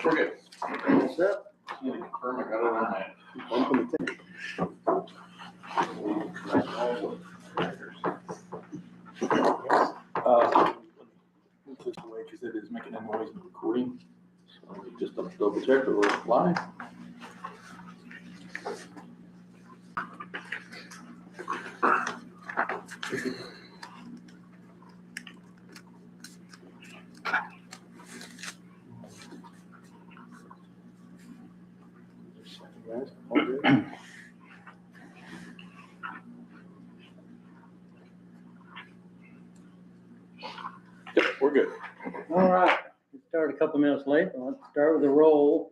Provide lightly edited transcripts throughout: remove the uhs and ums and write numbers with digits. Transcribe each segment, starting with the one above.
We're good. What's up? Need to confirm I got it on my Bump in the tank. Just the way, because it is making a noise in the recording. So let me just double check that we're live. Guys, all good. Yep, we're good. All right, we started a couple minutes late, but let's start with the roll.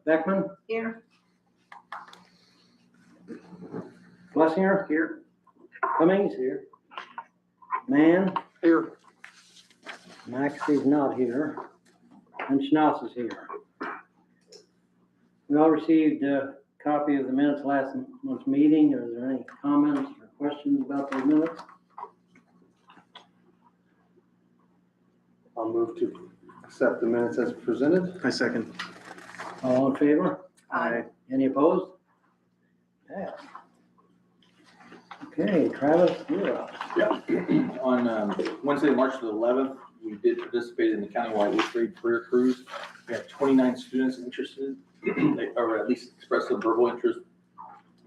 Beckman? Here. Blessinger? Here. Cummings? Here. Mann? Here. Maxey's not here. And Schnauz is here. We all received a copy of the minutes last month's meeting. Are there any comments or questions about those minutes? I'll move to accept the minutes as presented. I second. All in favor? Aye. Any opposed? Passed. Okay, Travis, you're up. Yep. On Wednesday, March the 11th, we did participate in the countywide 8th grade career cruise. We have 29 students interested, or at least expressed some verbal interest.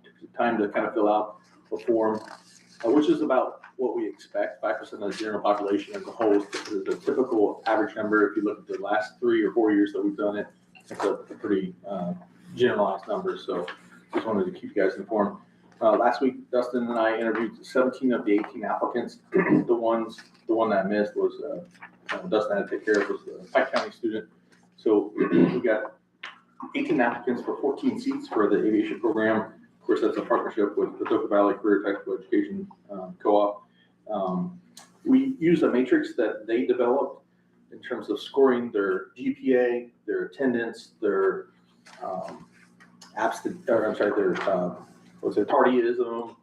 Took time to kind of fill out the form, which is about what we expect. 5% of the general population as a whole is the typical average number. If you look at the last 3 or 4 years that we've done it, it's a pretty generalized number. So just wanted to keep you guys informed. Last week, Dustin and I interviewed 17 of the 18 applicants. The one that I missed was Dustin had to take care of was the Pike County student. So we got 18 applicants for 14 seats for the aviation program. Of course, that's a partnership with the Patoka Valley Career Technical Education Co-op. We used a matrix that they developed in terms of scoring their GPA, their attendance, their tardyism,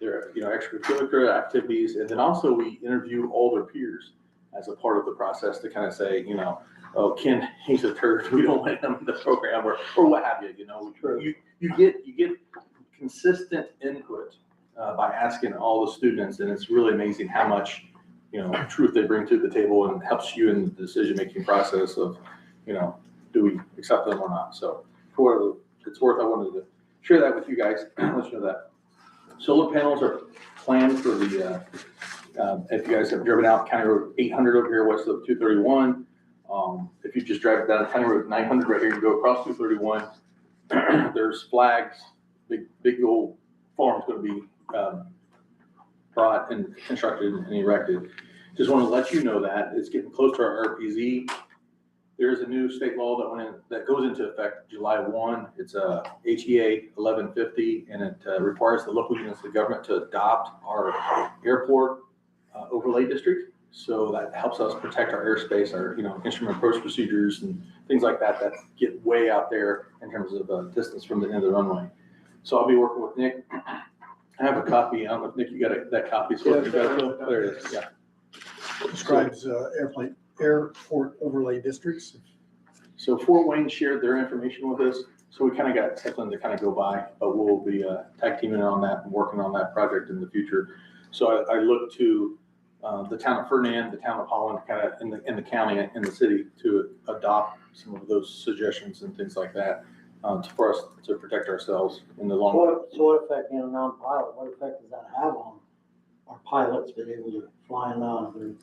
their extracurricular activities, and then also we interview all their peers as a part of the process to kind of say, oh, Ken, he's a turd, we don't want him in the program, or what have you. You get consistent input by asking all the students, and it's really amazing how much truth they bring to the table, and helps you in the decision-making process of do we accept them or not. So for what it's worth, I wanted to share that with you guys, let you know that. Solar panels are planned for the, if you guys have driven out County Road 800 over here west of 231, if you just drive down County Road 900 right here, you go across 231, there's flags, big old farm's going to be brought and constructed and erected. Just want to let you know that it's getting close to our RPZ. There is a new state law that goes into effect July 1. It's a HEA 1150, and it requires the local units of government to adopt our airport overlay district. So that helps us protect our airspace, our instrument approach procedures and things like that get way out there in terms of distance from the end of the runway. So I'll be working with Nick. I have a copy. I don't know if Nick, you got that copy. So Yeah, there it is. Yeah. Describes airport overlay districts. So Fort Wayne shared their information with us, so we kind of got something to kind of go by, but we'll be tag teaming on that and working on that project in the future. So I look to the town of Ferdinand, the town of Holland, kind of in the county, in the city, to adopt some of those suggestions and things like that for us to protect ourselves in the long run. So what effect, non-pilot, what effect does that have on our pilots being able to fly around?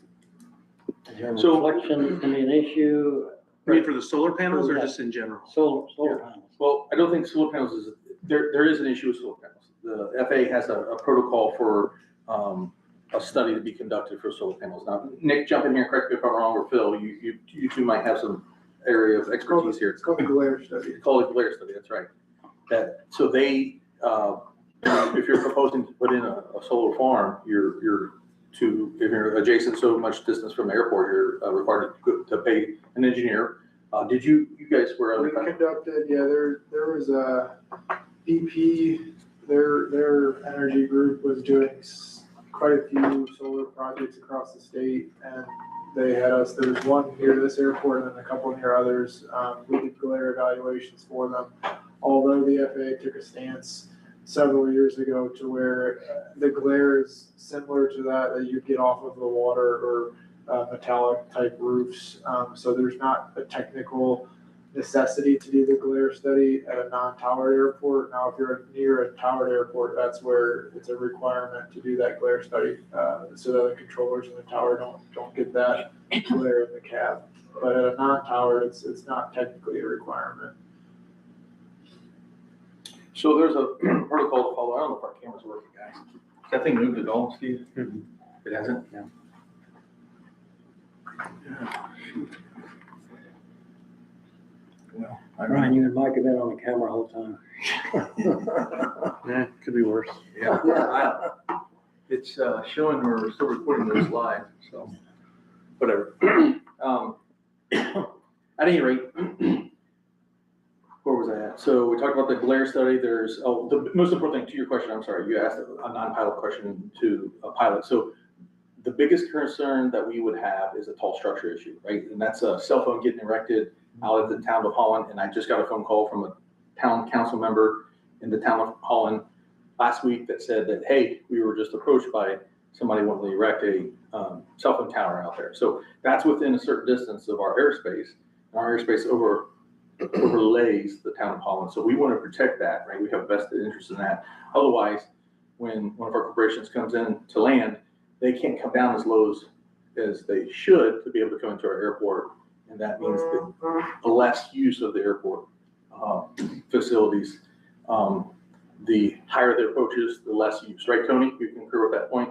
Is there a So- reflection can be an issue? I mean, for the solar panels or just in general? Solar panels. Well, I don't think solar panels is, there is an issue with solar panels. The FAA has a protocol for a study to be conducted for solar panels. Now, Nick, jump in here, correct me if I'm wrong, or Phil, you two might have some area of expertise here. It's called the glare study. It's called a glare study, that's right. So they, if you're proposing to put in a solar farm, if you're adjacent so much distance from the airport, you're required to pay an engineer. Did you guys were? We conducted, there was a BP, their energy group was doing quite a few solar projects across the state, and they had us, there was one near this airport and then a couple near others. We did glare evaluations for them. Although the FAA took a stance several years ago to where the glare is similar to that you'd get off of the water or metallic type roofs. So there's not a technical necessity to do the glare study at a non-towered airport. Now, if you're near a towered airport, that's where it's a requirement to do that glare study, so that the controllers in the tower don't get that glare in the cab. But at a non-towered, it's not technically a requirement. So there's a protocol to follow. I don't know if our camera's working, guys. Has that thing moved at all, Steve? It hasn't? No. Well, Ryan, you and Mike have been on the camera the whole time. Yeah, could be worse. Yeah. It's showing we're still recording this live, so whatever. At any rate, where was I at? So we talked about the glare study. There's, the most important thing to your question, I'm sorry, you asked a non-pilot question to a pilot. So the biggest concern that we would have is a tall structure issue, right? And that's a cell phone getting erected out of the town of Holland. And I just got a phone call from a town council member in the town of Holland last week that said that, hey, we were just approached by somebody wanting to erect a cell phone tower out there. So that's within a certain distance of our airspace. And our airspace overlays the town of Holland. So we want to protect that, right? We have a vested interest in that. Otherwise, when one of our corporations comes in to land, they can't come down as low as they should to be able to come into our airport. And that means the less use of the airport facilities. The higher the approaches, the less use, right, Tony? You concur with that point?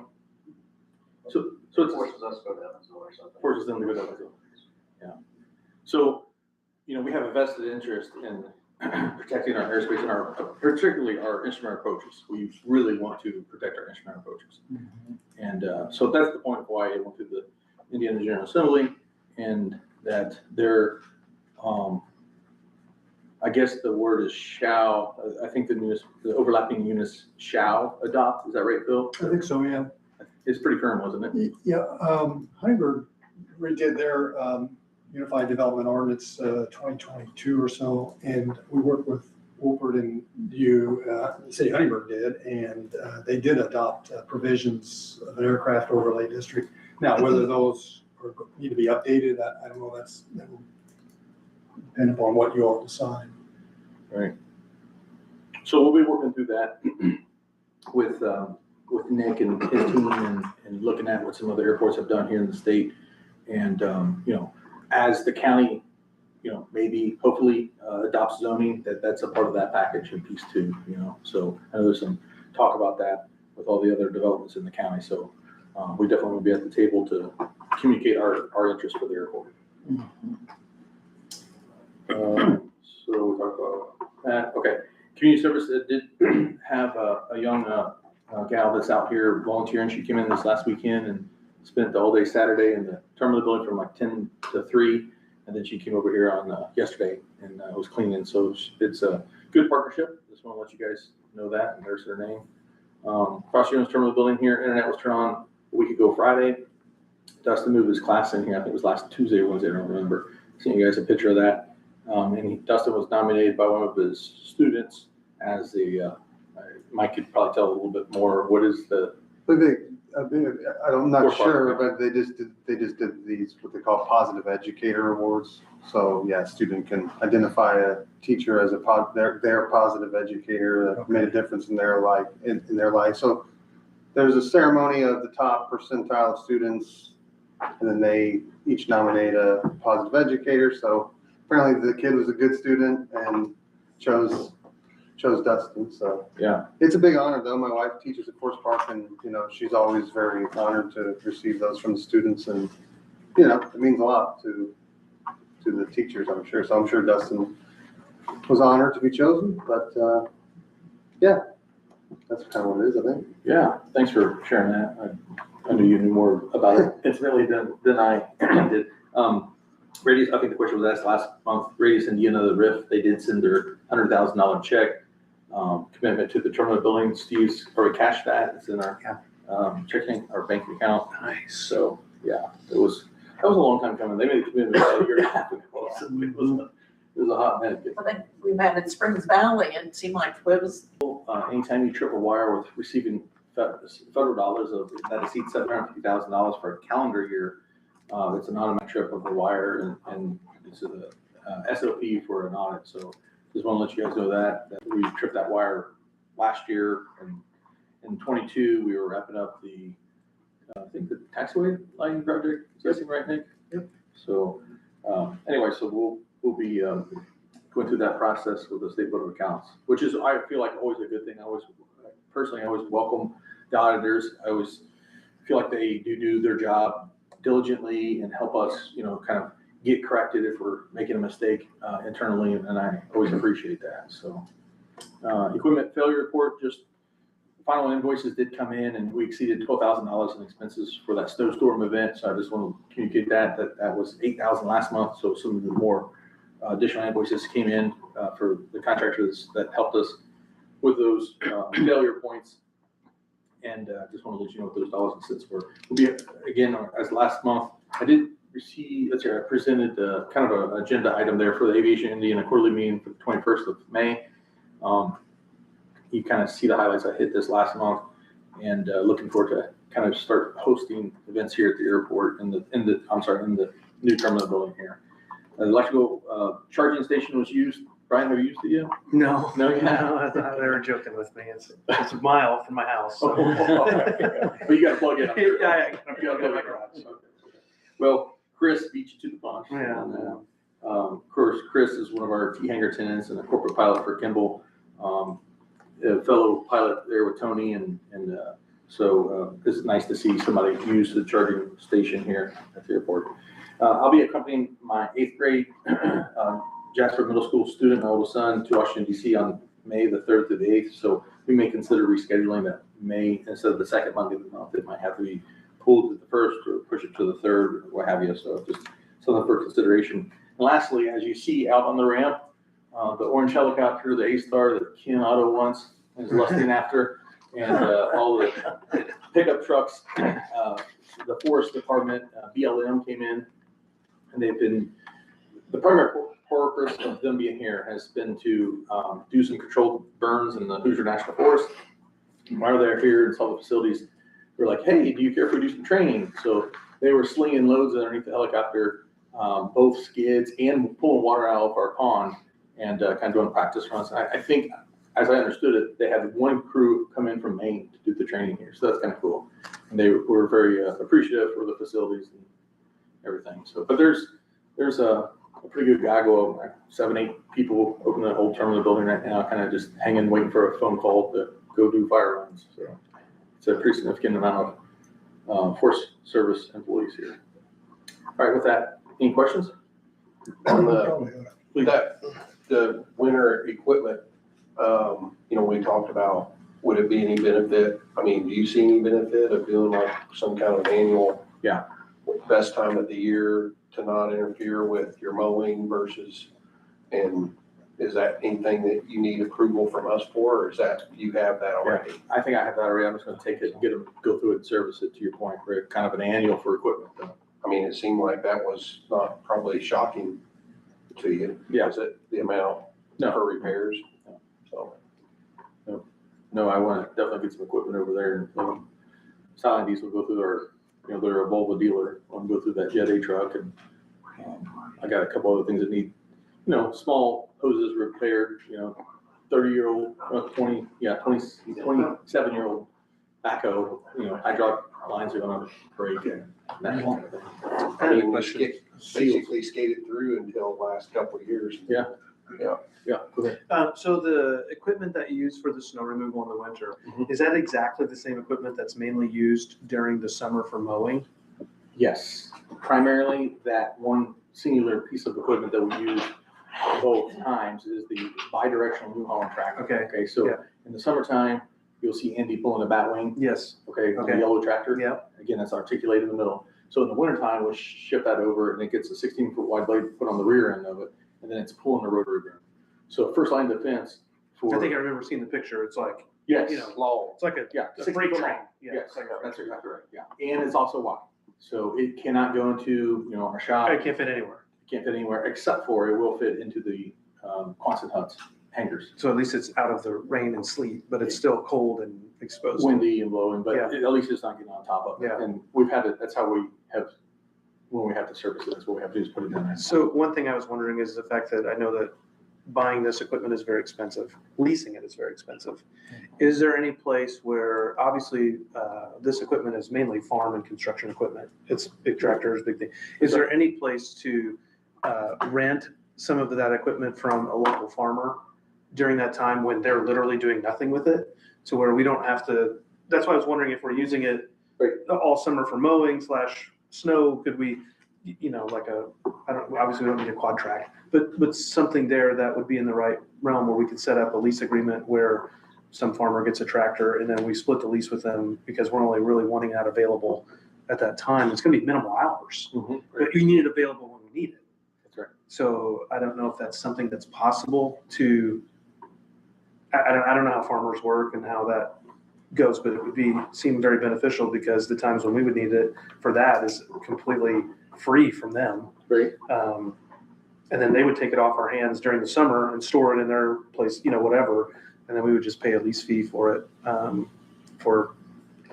So it's Forces us to go down the zone or something. forces them to go down the zone. Yeah. So, you know, we have a vested interest in protecting our airspace and particularly our instrument approaches. We really want to protect our instrument approaches. And so that's the point of why I went to the Indiana General Assembly, and that they're, I guess the word is shall, I think the overlapping units shall adopt. Is that right, Bill? I think so, yeah. It's pretty firm, wasn't it? Yeah, Huntingburg redid their Unified Development Ordinance 2022 or so, and we worked with Wolford and the city of Huntingburg did, and they did adopt provisions of an aircraft overlay district. Now, whether those need to be updated, I don't know, that will depend upon what you all decide. Right. So we'll be working through that with Nick and his team and looking at what some other airports have done here in the state. And, you know, as the county, you know, maybe hopefully adopts zoning, that's a part of that package and piece too, you know. So I know there's some talk about that with all the other developments in the county. So we definitely will be at the table to communicate our interest for the airport. So we talked about that. Okay. Community service did have a young gal that's out here volunteering. She came in this last weekend and spent the whole day Saturday in the terminal building from like 10 to 3. And then she came over here on yesterday and was cleaning. So it's a good partnership. Just want to let you guys know that. And there's her name. Cross Units Terminal Building here. Internet was turned on a week ago Friday. Dustin moved his class in here. I think it was last Tuesday or Wednesday. I don't remember. Seeing you guys a picture of that. And Dustin was nominated by one of his students as the, Mike could probably tell a little bit more. What is the? I'm not sure, but they just did these, what they call positive educator awards. So yeah, a student can identify a teacher as their positive educator that made a difference in their life, in their life. So there's a ceremony of the top percentile of students, and then they each nominate a positive educator. So apparently the kid was a good student and chose Dustin. So Yeah. it's a big honor though. My wife teaches at Forest Park, and you know, she's always very honored to receive those from the students, and you know, it means a lot to the teachers, I'm sure. So I'm sure Dustin was honored to be chosen, but yeah, that's kind of what it is, I think. Yeah. Thanks for sharing that. I knew you knew more about it intimately than I did. Radius, I think the question was asked last month. Radius Indiana, the RIF, they did send their $100,000 check commitment to the terminal building. Steve's already cashed that. It's in our checking, our bank account. Nice. So yeah, it was That was a long time coming. They made a commitment about a year and a half ago. So it was a hot minute. I think we met in Springs Valley and it seemed like it was, Anytime you trip a wire with receiving federal dollars that exceeds $750,000 for a calendar year, it's an automatic trip of the wire and it's a SOP for an audit. So just want to let you guys know that we tripped that wire last year, and in 22 we were wrapping up the I think the taxiway line project. Is that right, Nick? Yep. So anyway, so we'll be going through that process with the State Board of Accounts, which is, I feel like, always a good thing. I always welcome the auditors. I always feel like they do their job diligently and help us, kind of get corrected if we're making a mistake internally, and I always appreciate that. So equipment failure report, just final invoices did come in, and we exceeded $12,000 in expenses for that snowstorm event. So I just want to communicate that was $8,000 last month. So some of the more additional invoices came in for the contractors that helped us with those failure points. And just want to let you know what those dollars and cents were. We'll be, again, as last month, I did receive, I presented kind of an agenda item there for the Aviation Indian, a quarterly meeting for the 21st of May. You kind of see the highlights I hit this last month, and looking forward to kind of start hosting events here at the airport in the new terminal building here. The electrical charging station was used. Brian, have you used it yet? No. No, you haven't? No, I thought they were joking with me. It's a mile from my house. So. But you got to plug in. Yeah, You gotta plug in. Well, Chris beat you to the punch. Yeah. And, of course, Chris is one of our T-hanger attendants and a corporate pilot for Kimball. A fellow pilot there with Tony, and so it's nice to see somebody use the charging station here at the airport. I'll be accompanying my 8th grade Jasper Middle School student, my oldest son, to Washington, D.C. on May the 3rd to the 8th. So we may consider rescheduling that May instead of the second Monday of the month. It might have to be pulled to the 1st or push it to the 3rd, or what have you. So just something for consideration. And lastly, as you see out on the ramp, the orange helicopter, the A-Star that Ken Otto wants and is lusting after, and all the pickup trucks, the Forest Department, BLM came in, and they've been, the primary purpose of them being here has been to do some controlled burns in the Hoosier National Forest. While they're here and saw the facilities, we're like, hey, do you care if we do some training? So they were slinging loads underneath the helicopter, both skids and pulling water out of our pond, and kind of doing practice runs. I think, as I understood it, they had one crew come in from Maine to do the training here. So that's kind of cool. And they were very appreciative for the facilities and everything. So, but there's a pretty good gaggle of like 7-8 people open the whole terminal building right now, kind of just hanging, waiting for a phone call to go do fire runs. So it's a pretty significant amount of Forest Service employees here. All right, with that, any questions? On Probably ought to. the winter equipment, we talked about, would it be any benefit? I mean, do you see any benefit of doing like some kind of annual? Yeah. Best time of the year to not interfere with your mowing versus, and is that anything that you need approval from us for, or is that, you have that already? I think I have that already. I'm just going to take it and go through it and service it, to your point, for kind of an annual for equipment. I mean, it seemed like that was not probably shocking to you. Yeah. Is it the amount for repairs? No. So. No, I want to definitely get some equipment over there. And Silent Diesel will go through they're a Volvo dealer. I'll go through that Jet A truck, and I got a couple other things that need, small hoses repaired, 30-year-old, 27-year-old backhoe, hydraulic lines are going to break and that kind of thing. I mean, basically skated through until the last couple of years. Yeah. Yeah. Yeah. Go ahead. So the equipment that you use for the snow removal in the winter, is that exactly the same equipment that's mainly used during the summer for mowing? Yes, primarily that one singular piece of equipment that we use both times is the bidirectional New Holland tractor. Okay, so Yeah. in the summertime, you'll see Andy pulling a batwing. Yes. Okay, Okay. the yellow tractor. Yeah. Again, that's articulated in the middle. So in the wintertime, we'll ship that over, and it gets a 16-foot wide blade put on the rear end of it, and then it's pulling the rotary beam. So first line defense for. I think I remember seeing the picture. It's like, Yes. Long. It's like a 6 freight foot train. long. Yeah. Yes, that's exactly right. Yeah, and it's also wide. So it cannot go into, our shop. It can't fit anywhere. Can't fit anywhere except for it will fit into the Quonset huts hangers. So at least it's out of the rain and sleet, but it's still cold and exposed. Windy and blowing, but Yeah. at least it's not getting on top of it. Yeah. And we've had it, that's how we have, when we have to service it, that's what we have to do is put it down there. So one thing I was wondering is the fact that I know that buying this equipment is very expensive, leasing it is very expensive. Is there any place where, obviously, this equipment is mainly farm and construction equipment, it's big tractors, big thing. Is there any place to rent some of that equipment from a local farmer during that time when they're literally doing nothing with it? So where we don't have to, that's why I was wondering if we're using it all summer for mowing / snow, could we, like obviously we don't need a quad track, but something there that would be in the right realm where we could set up a lease agreement where some farmer gets a tractor and then we split the lease with them because we're only really wanting that available at that time. It's gonna be minimal hours, but you need it available when we need it. That's right. So I don't know if that's something that's possible to, I don't know how farmers work and how that goes, but it would seem very beneficial because the times when we would need it for that is completely free from them. Right. And then they would take it off our hands during the summer and store it in their place, whatever. And then we would just pay a lease fee for it for,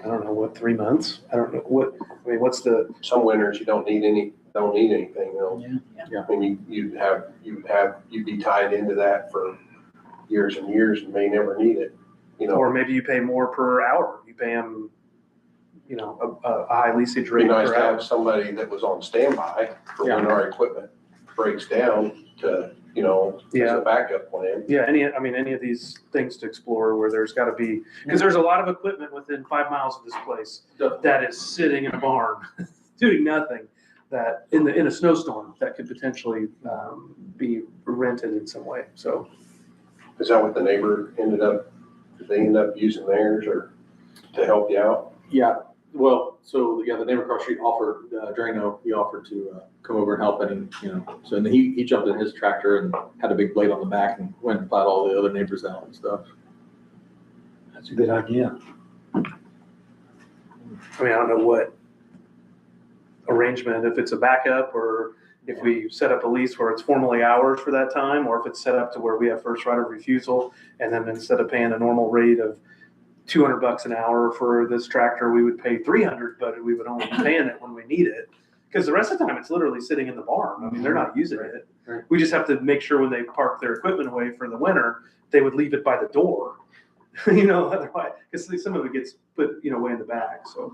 I don't know, 3 months? I don't know what's the. Some winters you don't need anything, Yeah. I mean, you'd be tied into that for years and years and may never need it, Or maybe you pay more per hour. You pay them, a high leasage It'd be rate nice per to hour. have somebody that was on standby for when Yeah. our equipment breaks down to, as Yeah. a backup plan. Yeah, any of these things to explore where there's got to be, because there's a lot of equipment within 5 miles of this place that is sitting in a barn doing nothing, that in a snowstorm that could potentially be rented in some way. So Is that what the neighbor did they end up using theirs or to help you out? Yeah, well, so the neighbor across the street offered, Drano, he offered to come over and help, and so then he jumped in his tractor and had a big blade on the back and went and plowed all the other neighbors out and stuff. That's a good idea. I don't know what arrangement, if it's a backup or if we set up a lease where it's formally ours for that time, or if it's set up to where we have first right of refusal, and then instead of paying a normal rate of $200 an hour for this tractor, we would pay $300, but we would only be paying it when we need it. Because the rest of the time it's literally sitting in the barn. I mean, they're not using it. Right. We just have to make sure when they park their equipment away for the winter, they would leave it by the door. Otherwise, because some of it gets put, way in the back. So,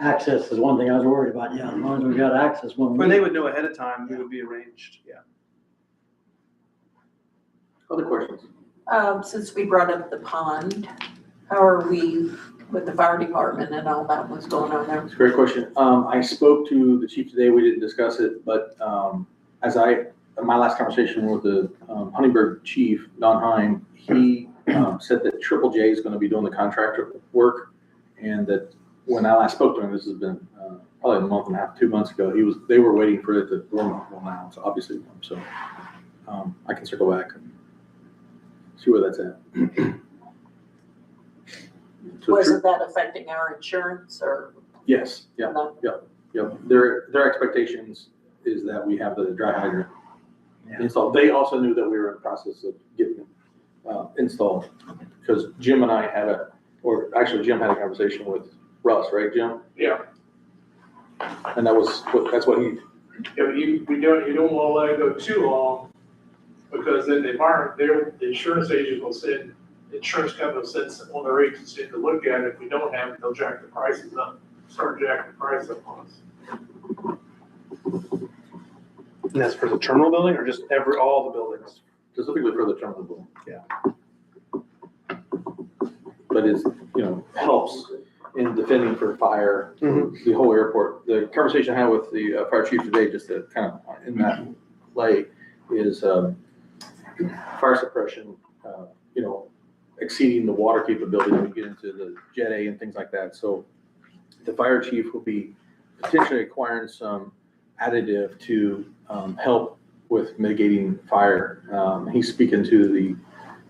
Access is one thing I was worried about. Yeah, as long as we got access when we but need they it. would know ahead of time. It would be arranged. Yeah. Other questions? Since we brought up the pond, how are we with the fire department and all that was going on there? It's a great question. I spoke to the chief today, we didn't discuss it, but my last conversation with the Huntingburg chief, Don Hine, he said that Triple J is going to be doing the contractor work, and that when I last spoke to him, this has been probably a month and a half, 2 months ago, they were waiting for it to warm up. Well, now it's obviously warm, so I can circle back and see where that's at. So Wasn't that affecting our insurance or? Yes, yeah, No? yep. Their expectations is that we have the dry hydrant Yeah. installed. They also knew that we were in the process of getting it installed, because Jim and I Jim had a conversation with Russ, right, Jim? Yeah, And that's what he, you don't want to let it go too long, because then the insurance agent will send, insurance company will send one of their agents in to look at it. If we don't have it, they'll jack the prices up, start jacking the price up on us. And that's for the terminal building or just all the buildings? specifically for the terminal building. Yeah. But it's, helps in defending for fire, Mhm. the whole airport. The conversation I had with the fire chief today, just to kind of in that play, is fire suppression, exceeding the water capability when we get into the Jet A and things like that. So the fire chief will be potentially acquiring some additive to help with mitigating fire. He's speaking to the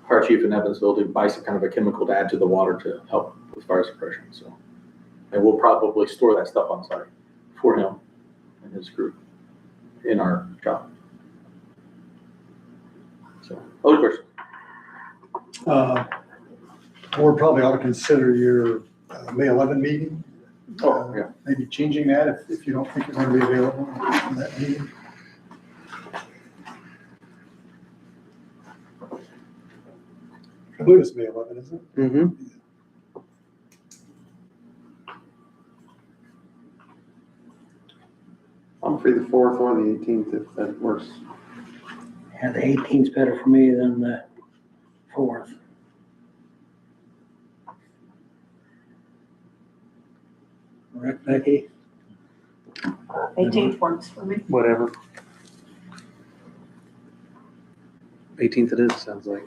fire chief in Evansville to buy some kind of a chemical to add to the water to help with fire suppression. So, and we'll probably store that stuff on site for him and his group in our shop. So, other question? Board probably ought to consider your May 11 meeting. Oh, yeah. Maybe changing that if you don't think you're going to be available in that meeting. I believe it's May 11, isn't it? Mm-hmm. I'm free the 4th or the 18th if that works. Yeah, the 18th's better for me than the 4th. Correct, Becky? 18th works for me. Whatever. 18th it is, sounds like.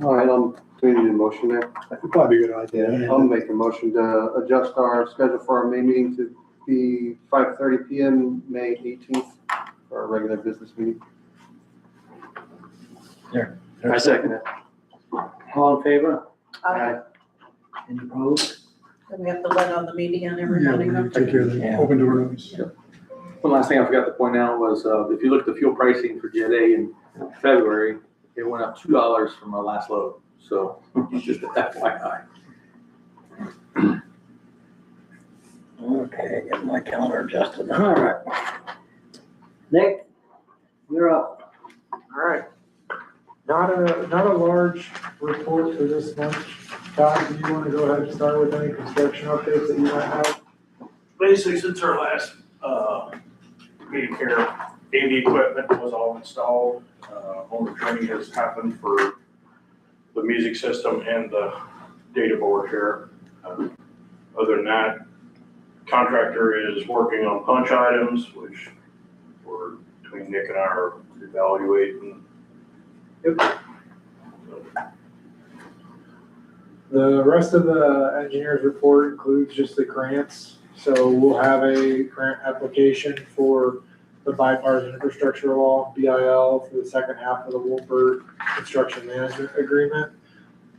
All right, do we need a motion there? That would probably be a good idea. Yeah. I'll make a motion to adjust our schedule for our May meeting to be 5:30 PM, May 18th, for our regular business meeting. I second it. All in favor? Uh, Any opposed? Then we have to let on the media and Yeah, everybody we know. need to take care of the Yeah. open door notice. One last thing I forgot to point out was, if you look at the fuel pricing for Jet A in February, it went up $2 from our last load. So just a FYI. Okay, get my calendar adjusted. All right. Nick, you're up. All right. Not a large report for this month. Todd, do you want to go ahead and start with any construction updates that you might have? Basically, since our last, meeting here, AV equipment was all installed. All the training has happened for the music system and the data board here. Other than that, contractor is working on punch items, which we're, between Nick and I are evaluating. The rest of the engineer's report includes just the grants. So we'll have a grant application for the bipartisan infrastructure law, BIL, for the second half of the Wolford Construction Management Agreement.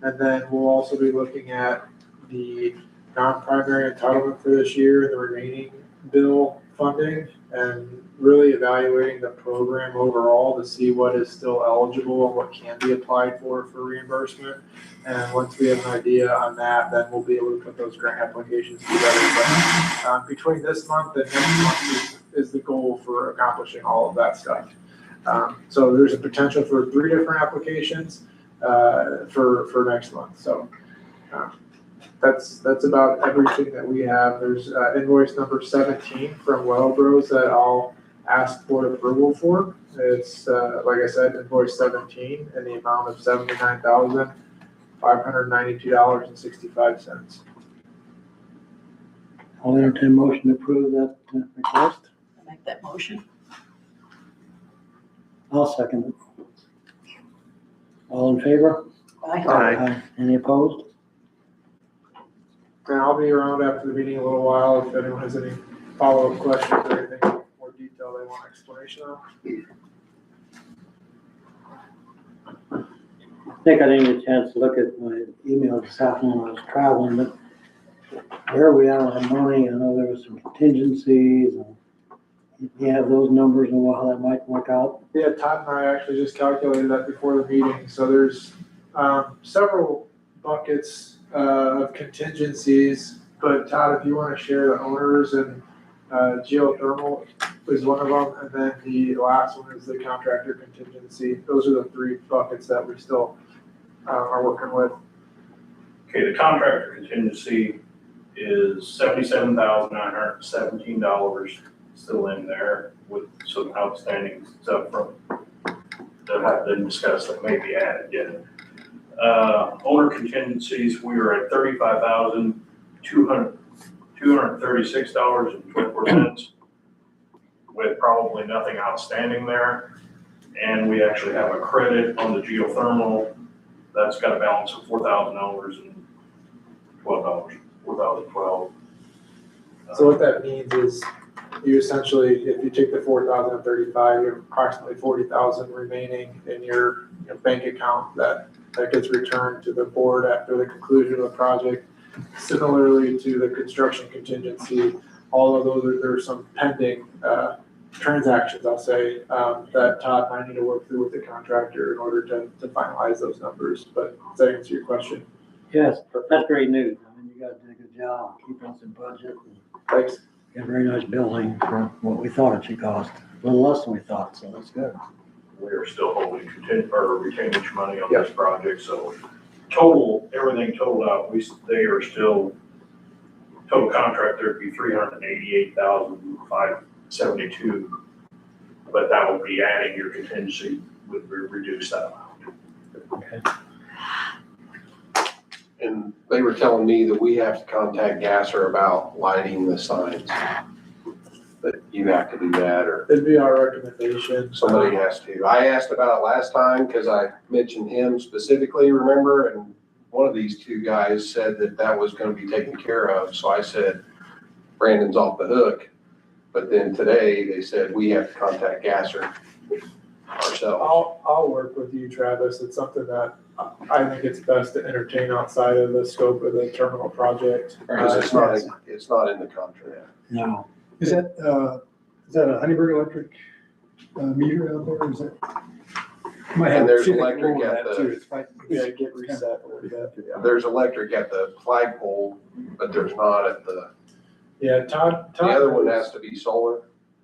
And then we'll also be looking at the non-primary entitlement for this year and the remaining bill funding and really evaluating the program overall to see what is still eligible and what can be applied for reimbursement. And once we have an idea on that, then we'll be able to put those grant applications together. But between this month and next month is the goal for accomplishing all of that stuff. So there's a potential for 3 different applications for next month. So that's about everything that we have. There's invoice number 17 from Well Bros that I'll ask board approval for. It's like I said, invoice 17 in the amount of $79,592.65. I'll entertain a motion to approve that request. I make that motion. I'll second it. All in favor? Aye. Any opposed? And I'll be around after the meeting a little while if anyone has any follow-up questions or anything more detail they want explanation on. I think I didn't get a chance to look at my email this afternoon when I was traveling, but where are we at on money? I know there was some contingencies and you have those numbers and how that might work out. Yeah, Todd and I actually just calculated that before the meeting. So there's several buckets of contingencies, but Todd, if you want to share the owners and geothermal is one of them, and then the last one is the contractor contingency. Those are the 3 buckets that we still are working with. Okay, the contractor contingency is $77,917 still in there with some outstanding stuff from that have been discussed that may be added yet. Owner contingencies, we were at $35,236.24 with probably nothing outstanding there. And we actually have a credit on the geothermal that's got a balance of $4,012. $4,012. So what that means is you essentially, if you take the 4,035, you have approximately 40,000 remaining in your bank account that gets returned to the board after the conclusion of the project. Similarly to the construction contingency, although there's some pending, transactions, I'll say, that Todd and I need to work through with the contractor in order to finalize those numbers, but does that answer your question? Yes, that's great news. I mean, you guys did a good job keeping us in budget. And Thanks. got a very nice building for what we thought it should cost, a little less than we thought, so that's good. We are still holding retainage money on this project, so total, everything totaled out, they are still, total contract there'd be $388,572. But that would be adding your contingency would reduce that amount. Okay. And they were telling me that we have to contact Gasser about lighting the signs. That you have to do that, or It'd be our recommendation. somebody has to. I asked about it last time because I mentioned him specifically, remember? And one of these two guys said that that was gonna be taken care of. So I said, Brandon's off the hook. But then today they said we have to contact Gasser ourselves. I'll work with you, Travis. It's something that I think it's best to entertain outside of the scope of the terminal project. Because it's not in the contract. No, Is that a Huntingburg electric meter out there, or is it? Might have And there's see if they can electric lower at that the- too. It's quite- Yeah, get reset a little bit. There's electric at the flagpole, but there's not at the Yeah, Todd. the other one has to be solar,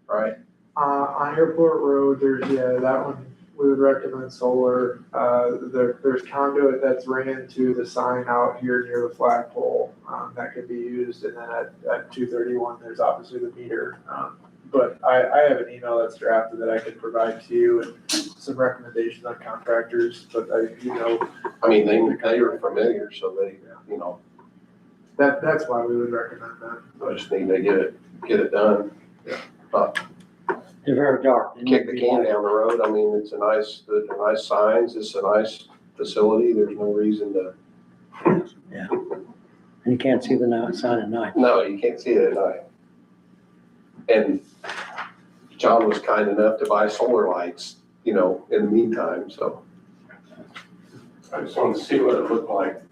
right? On Airport Road, that one, we would recommend solar. There's conduit that's ran to the sign out here near the flagpole, that could be used. And then at 231, there's obviously the meter. But I have an email that's drafted that I could provide to you and some recommendations on contractors, but I I mean, they are familiar, so they, you know, that's why we would recommend that. I just need to get it done. they're very dark. They need Kick to the be can light. down the road. I mean, they're nice signs. It's a nice facility. There's no reason to, And you can't see the sign at night. no, you can't see it at night. And John was kind enough to buy solar lights, in the meantime, so, I just wanted to see what it looked like.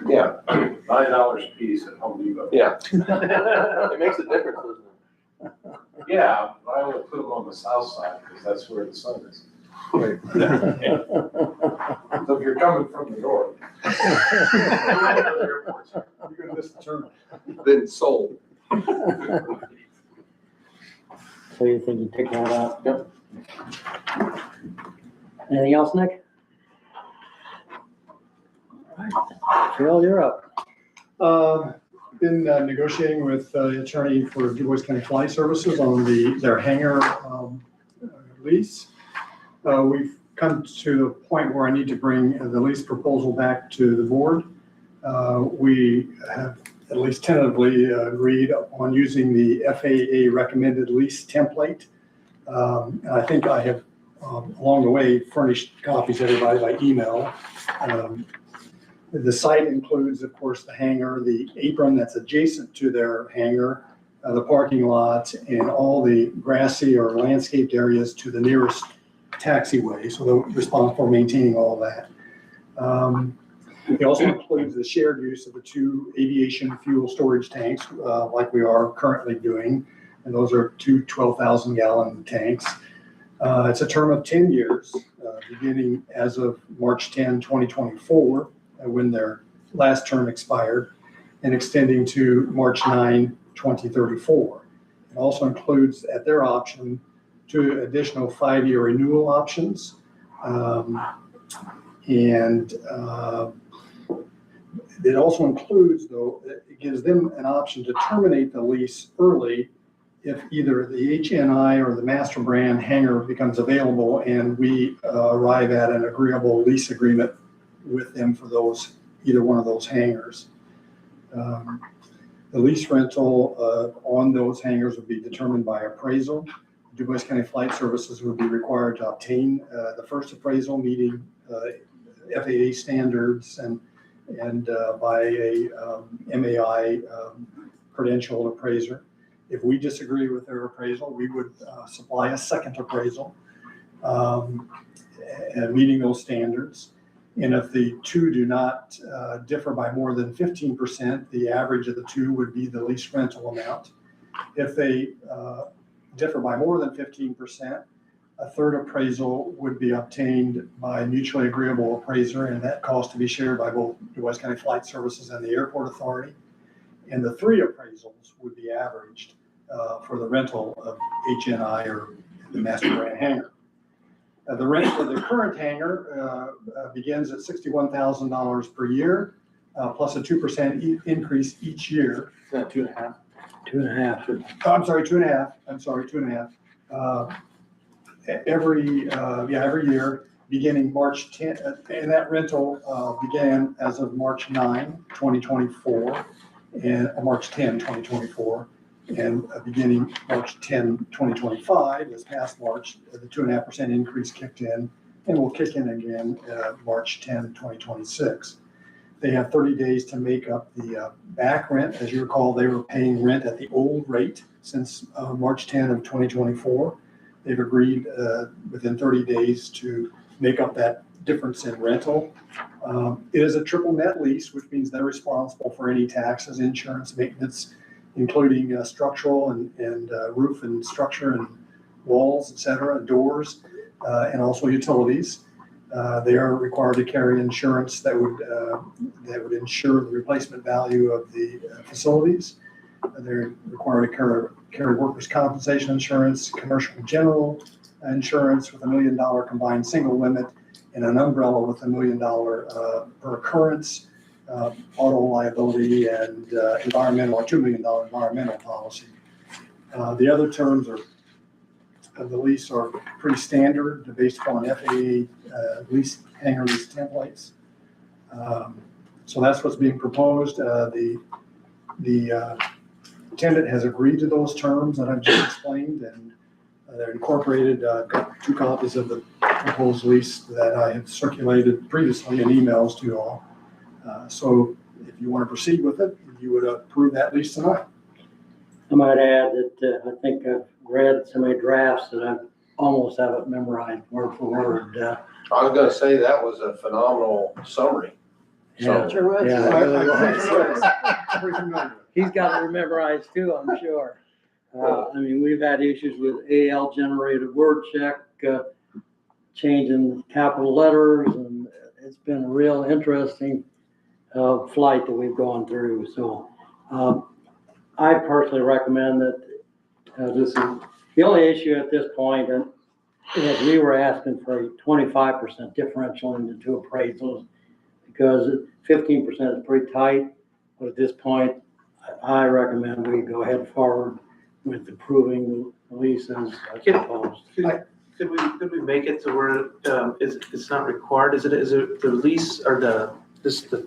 yeah, $9 a piece at Home Depot. yeah. It makes a difference, doesn't it? Yeah, but I only put them on the south side because that's where the sun is. So if you're coming from the north. You're gonna miss the turn. Then sold. So you think you take that out? Yep. Anything else, Nick? All right. Phil, you're up. Been negotiating with the attorney for Dubois County Flight Services on their hangar lease. We've come to the point where I need to bring the lease proposal back to the board. We have at least tentatively agreed on using the FAA recommended lease template. And I think I have, along the way, furnished copies to everybody by email. The site includes, of course, the hangar, the apron that's adjacent to their hangar, the parking lot, and all the grassy or landscaped areas to the nearest taxiway. So they're responsible for maintaining all that. It also includes the shared use of the 2 aviation fuel storage tanks, like we are currently doing. And those are 2 12,000-gallon tanks. It's a term of 10 years, beginning as of March 10, 2024. When their last term expired, and extending to March 9, 2034. It also includes, at their option, 2 additional 5-year renewal options. And it also includes, though, it gives them an option to terminate the lease early if either the HNI or the master brand hangar becomes available and we arrive at an agreeable lease agreement with them for either one of those hangars. The lease rental on those hangars would be determined by appraisal. Dubois County Flight Services would be required to obtain the first appraisal meeting FAA standards and by a MAI credentialed appraiser. If we disagree with their appraisal, we would supply a second appraisal and meeting those standards. And if the 2 do not differ by more than 15%, the average of the 2 would be the lease rental amount. If they differ by more than 15%, a third appraisal would be obtained by a mutually agreeable appraiser, and that cost to be shared by both Dubois County Flight Services and the Airport Authority. And the three appraisals would be averaged for the rental of HNI or the master brand hangar. The rent for the current hangar begins at $61,000 per year, plus a 2% increase each year. Is that 2.5? 2.5. Oh, I'm sorry, 2.5. I'm sorry, 2.5. Every year, beginning March 10, and that rental began as of March 9, 2024, and March 10, 2024. And beginning March 10, 2025, this past March, the 2.5% increase kicked in and will kick in again March 10, 2026. They have 30 days to make up the back rent. As you recall, they were paying rent at the old rate since March 10 of 2024. They've agreed within 30 days to make up that difference in rental. It is a triple net lease, which means they're responsible for any taxes, insurance, maintenance, including structural and roof and structure and walls, et cetera, doors, and also utilities. They are required to carry insurance that would ensure the replacement value of the facilities. They're required to carry workers' compensation insurance, commercial and general insurance with $1 million combined single limit, and an umbrella with $1 million per occurrence, auto liability, and environmental, $2 million environmental policy. The other terms of the lease are pretty standard, based upon FAA hangar lease templates. So that's what's being proposed. The tenant has agreed to those terms that I've just explained, and they're incorporated. I've got 2 copies of the proposed lease that I have circulated previously in emails to you all. So if you want to proceed with it, you would approve that lease tonight. I might add that I think I've read so many drafts that I almost have it memorized word for word. I was gonna say that was a phenomenal summary. Yeah, Sure was. yeah, it really was. Pretty familiar. He's got it memorized too, I'm sure. I mean, we've had issues with AL generated word check, changing capital letters, and it's been a real interesting flight that we've gone through. So I personally recommend that this is the only issue at this point, and is we were asking for a 25% differential in the 2 appraisals because 15% is pretty tight. But at this point, I recommend we go ahead forward with approving the lease as proposed. Could we make it to where it's not required? Is it the lease or the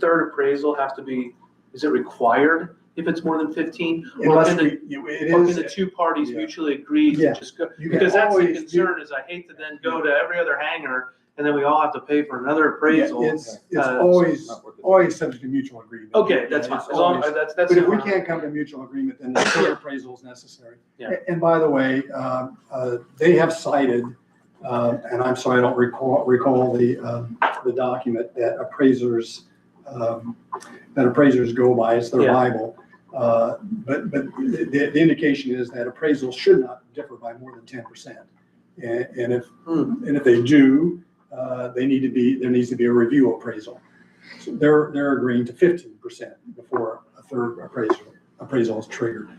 third appraisal have to be, is it required if it's more than 15? Or can the 2 parties mutually agree to just go? Because that's the concern is I hate to then go to every other hangar and then we all have to pay for another appraisal. It's always subject to mutual agreement. Okay, that's fine. As long as that's. But if we can't come to mutual agreement, then the third appraisal is necessary. Yeah. And by the way, they have cited, and I'm sorry, I don't recall the document that appraisers go by. It's their Bible. But the indication is that appraisals should not differ by more than 10%. And if they do, there needs to be a review appraisal. So they're agreeing to 15% before a third appraisal is triggered.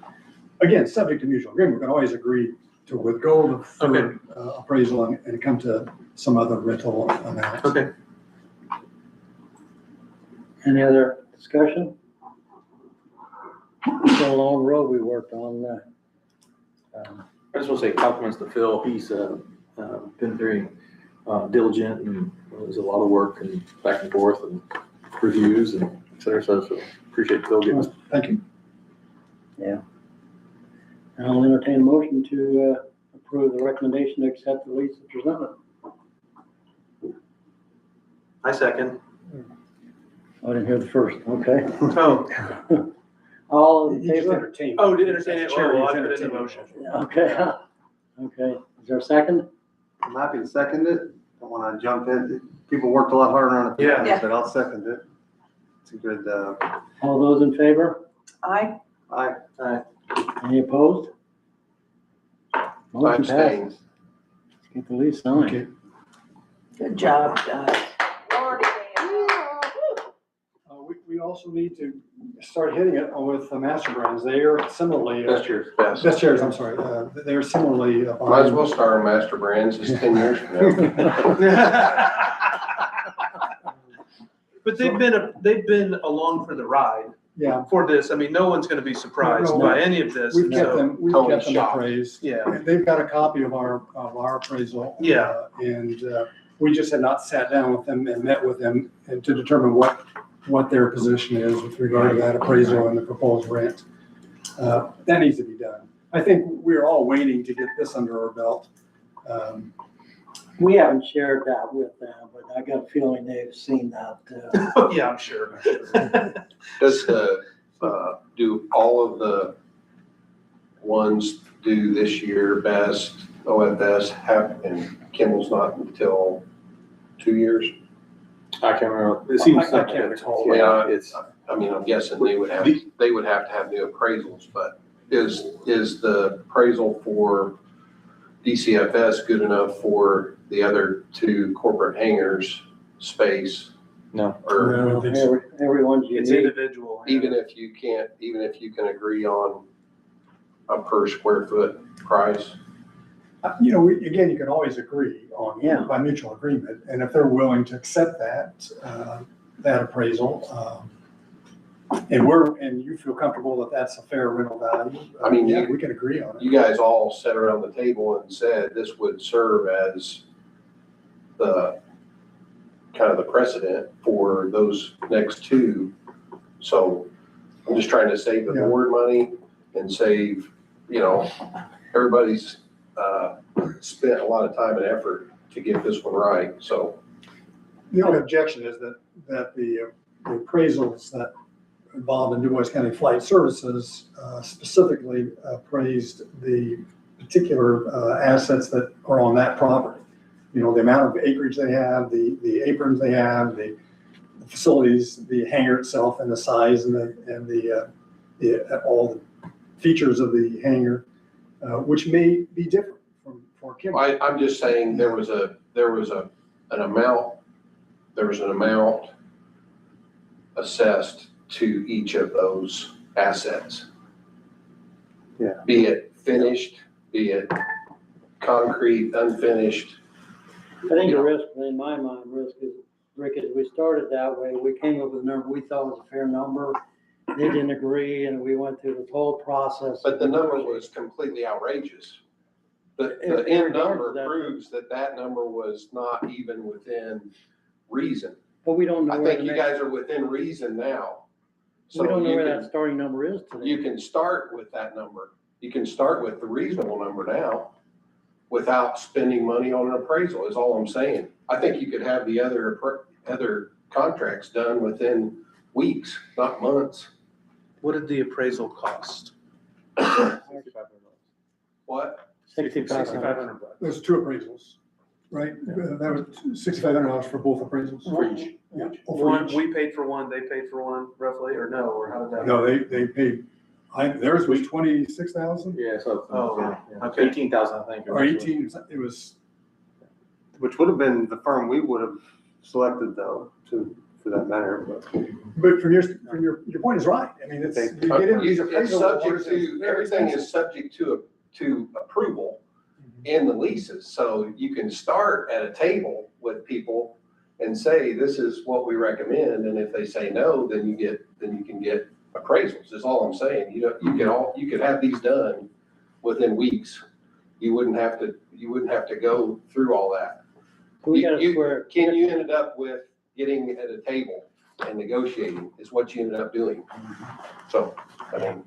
Again, subject to mutual agreement, we can always agree to withgo the third appraisal and come to some other rental amount. Okay. Any other discussion? It's a long road we worked on. I just want to say compliments to Phil. He's been very diligent, and there's a lot of work and back and forth and reviews and et cetera. So appreciate Phil giving us. Thank you. Yeah. I'll entertain a motion to approve the recommendation to accept the lease as presented. I second. I didn't hear the first. Okay. Oh. All in You just favor? entertain. Oh, to entertain it. Chair, Oh, you I put it in entertain the motion. Okay. Okay. Is there a second? I'm happy to second it. Don't want to jump in. People worked a lot harder on it than I Yeah. did, but I'll second it. It's a good, All those in favor? Aye. I, Any opposed? Motion abstain. passes. Get the lease signed. Okay. Good job, guys. Lordy, We also need to start hitting it with the master brands. They are similarly. Best year's best. Best chairs, I'm sorry. They're similarly. Might as well start on Master Brands, it's 10 years from now. But they've been along for the ride Yeah, for this. I mean, no one's gonna be surprised No, by any of this. we've kept so- them Totally shocked. appraised. Yeah, They've got a copy of our appraisal. Yeah. And we just had not sat down with them and met with them and to determine what their position is with regard to that appraisal and the proposed rent. That needs to be done. I think we're all waiting to get this under our belt. We haven't shared that with them, but I got a feeling they've seen that. yeah, I'm sure. Does do all of the ones due this year, Best, OFS, and Kimball's not until 2 years? I can't remember. It seems. I can't recall. Yeah, It's, I mean, I'm guessing they would have to have new appraisals, but is the appraisal for DCFS good enough for the other two corporate hangars space? no. Or I don't think so. Everyone's It's unique. individual. even if you can agree on a per square foot price? Again, you can always agree on, Yeah. by mutual agreement, and if they're willing to accept that appraisal, and you feel comfortable that that's a fair rental value. I mean, Yeah, we can agree on it. You guys all sat around the table and said this would serve as the kind of the precedent for those next two. So I'm just trying to save the Yeah. board money and save, everybody's spent a lot of time and effort to get this one right, so. The only objection is that the appraisals that involved in Dubois County Flight Services specifically appraised the particular assets that are on that property. The amount of acreage they have, the aprons they have, the facilities, the hangar itself, and the size and all the features of the hangar, which may be different for Kimball. I'm just saying there was an amount assessed to each of those assets. Yeah. Be it finished, be it concrete, unfinished. I think the risk, in my mind, Rick, is we started that way. We came up with a number we thought was a fair number. They didn't agree, and we went through this whole process. But the number was completely outrageous. The end number proves that number was not even within reason. But we don't know I where think the you next, guys are within reason now. So we don't know you where can- that starting number is today. You can start with that number. You can start with the reasonable number now without spending money on an appraisal, is all I'm saying. I think you could have the other contracts done within weeks, not months. What did the appraisal cost? What? 6,500. There's two appraisals, right? That was $6,500 for both appraisals. For each. Yeah. Oh, for One, each. we paid for one, they paid for one roughly, or no, or how did that? No, they paid, theirs was 26,000 Yeah, so. Oh, yeah. okay. 18,000, I think. or 18, it was, Which would have been the firm we would have selected though, for that matter, but from your point is right. I mean, it's, you get into these It's appraisal subject awards, it's to, very everything expensive. is subject to approval in the leases. So you can start at a table with people and say, this is what we recommend. And if they say no, then you can get appraisals, is all I'm saying. You could have these done within weeks. You wouldn't have to go through all that. So we gotta You square, ended up with getting at a table and negotiating is what you ended up doing. So, I mean,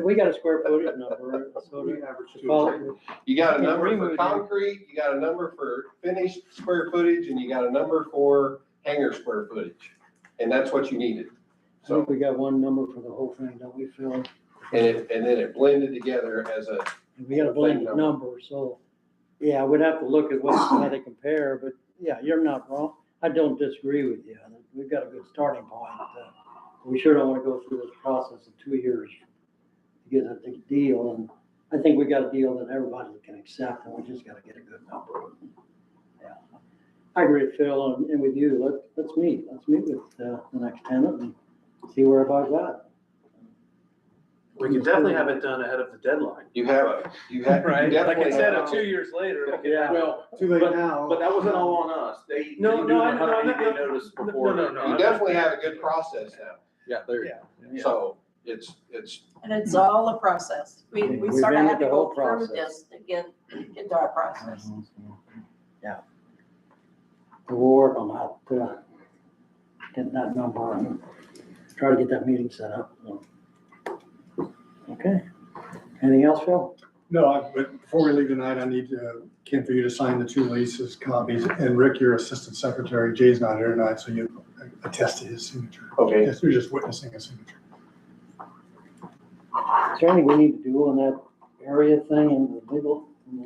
we got a square footage number, so to follow. you got a Yeah, number agree for with you. concrete, you got a number for finished square footage, and you got a number for hangar square footage. And that's what you needed. I think So, we got one number for the whole thing, don't we, Phil? and then it blended together as a, We got a blended number, so, yeah, we'd have to look at how they compare, but yeah, you're not wrong. I don't disagree with you. We've got a good starting point. We sure don't want to go through this process of 2 years to get a deal, and I think we got a deal that everybody can accept, and we just gotta get a good number. Yeah. I agree with Phil and with you, let's meet with the next tenant and see where everybody's at. We can definitely have it done ahead of the deadline. You have, you definitely. Like I said, 2 years later. we can have- Well, Too late but- now. But that wasn't all on us. They No, didn't no, do I the know, 180 day no, notice before. no. You definitely have a good process now, Yeah, there you Yeah. so it's, And it's all a process. We We've sort of been had with to the whole go through process. this to get into our process. Yeah. We'll work on that, get that number and try to get that meeting set up. So. Okay. Anything else, Phil? No, but before we leave tonight, I need Ken, for you to sign the 2 leases copies. And Rick, your assistant secretary, Jay's not here tonight, so you attest to his signature. okay. Yes, you're just witnessing a signature. Is there anything we need to do on that area thing on the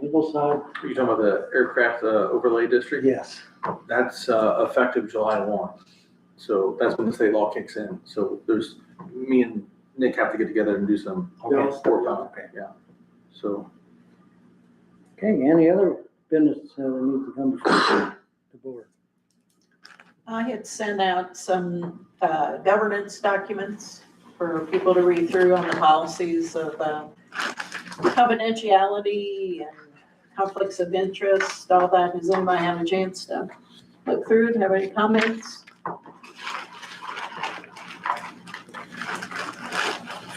legal side? Are you talking about the aircraft overlay district? Yes. That's effective July 1. So that's when the state law kicks in. So there's, me and Nick have to get together and do some Okay. work on it. Yeah. So Okay, any other business that needs to come before the board? I had sent out some governance documents for people to read through on the policies of confidentiality and conflicts of interest, all that. Does anybody have a chance to look through it? Have any comments?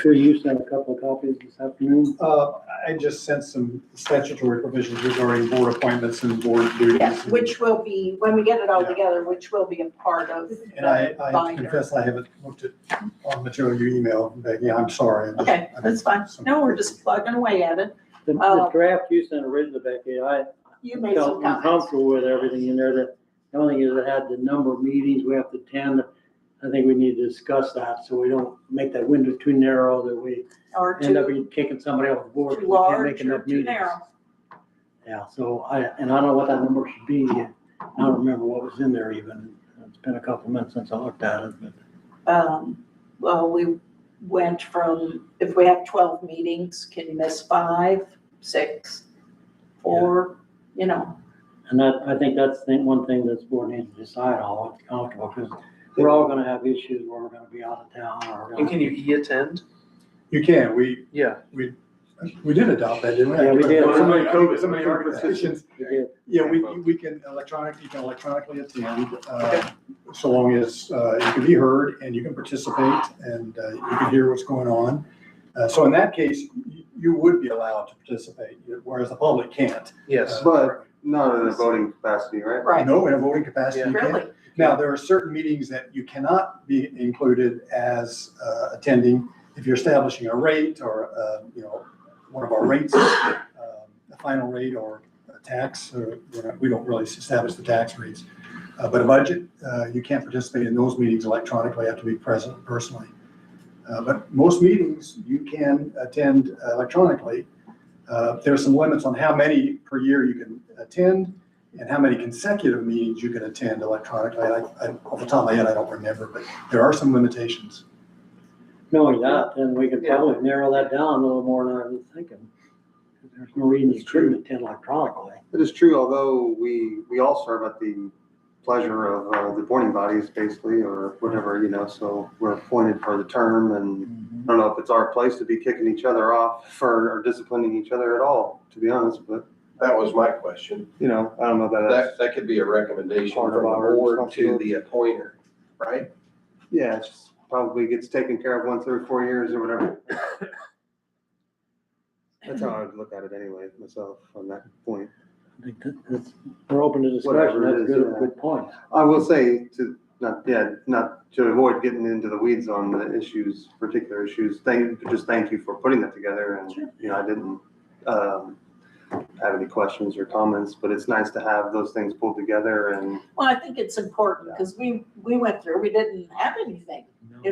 Phil, you sent a couple of copies this afternoon. I just sent some statutory provisions regarding board appointments and board duties. Yeah, which will be, when we get it all Yeah. together, which will be a part of And I the binder. confess I haven't looked at all the material you emailed, Becky, I'm sorry. Okay, that's fine. No, we're just plugging away at it. The draft you sent originally, Becky, You made some felt comments. uncomfortable with everything in there. The only thing is it had the number of meetings we have to attend. I think we need to discuss that so we don't make that window too narrow that we Or end up too kicking somebody off the board. too because we can't large make or enough too meetings. narrow. Yeah, so I don't know what that number should be. I don't remember what was in there even. It's been a couple months since I looked at it, but. Well, we went from, if we have 12 meetings, can you miss 5, 6, 4, you know? And I think that's one thing this board needs to decide on, what's comfortable, because we're all gonna have issues where we're gonna be out of town or. And can you e-attend? You can, we Yeah. did adopt that, didn't we? Yeah, we did. Somebody COVID, somebody COVID. petitions. We did. Yeah, you can electronically attend, so long as you can be heard and you can participate and you can hear what's going on. So in that case, you would be allowed to participate, whereas the public can't. Yes. But not in a voting capacity, right? Right, No, in a voting capacity, you can't. really? Now, there are certain meetings that you cannot be included as attending if you're establishing a rate or, one of our rates, a final rate or a tax, or, we don't really establish the tax rates. But a budget, you can't participate in those meetings electronically, you have to be present personally. But most meetings you can attend electronically. There's some limits on how many per year you can attend and how many consecutive meetings you can attend electronically. Off the top of my head, I don't remember, but there are some limitations. Knowing that, then we could Yeah. probably narrow that down a little more than I was thinking. There's no reason you couldn't attend electronically. It is true, although we all serve at the pleasure of the appointing bodies, basically, or whatever, so we're appointed for the term, and I don't know if it's our place to be kicking each other off or disciplining each other at all, to be honest, but, That was my question. I don't know that that's, That could be a recommendation Part from of the our board to responsibility. the appointer, right? yeah, it's just probably gets taken care of once every 4 years or whatever. That's how I would look at it anyway, myself, on that point. I think we're open to discussion, Whatever it that's is, good, yeah. good point. I will say not to avoid getting into the weeds on the issues, particular issues, thank you for putting that together, and, I didn't, have any questions or comments, but it's nice to have those things pulled together and, Well, I think it's important because we went through, we didn't have anything, we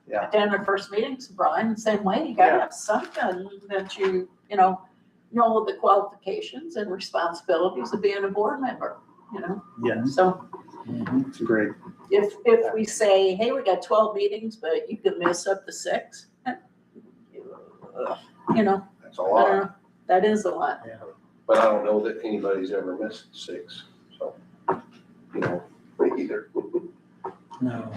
Yeah. attended our first meetings, Brian, same way, you gotta have something that you know the qualifications and responsibilities of being a board member, Yes. So it's great. if we say, hey, we got 12 meetings, but you can miss up to 6, you know, That's a I don't lot, know, that is a lot. but I don't know that anybody's ever missed 6, so, you know, me either. No.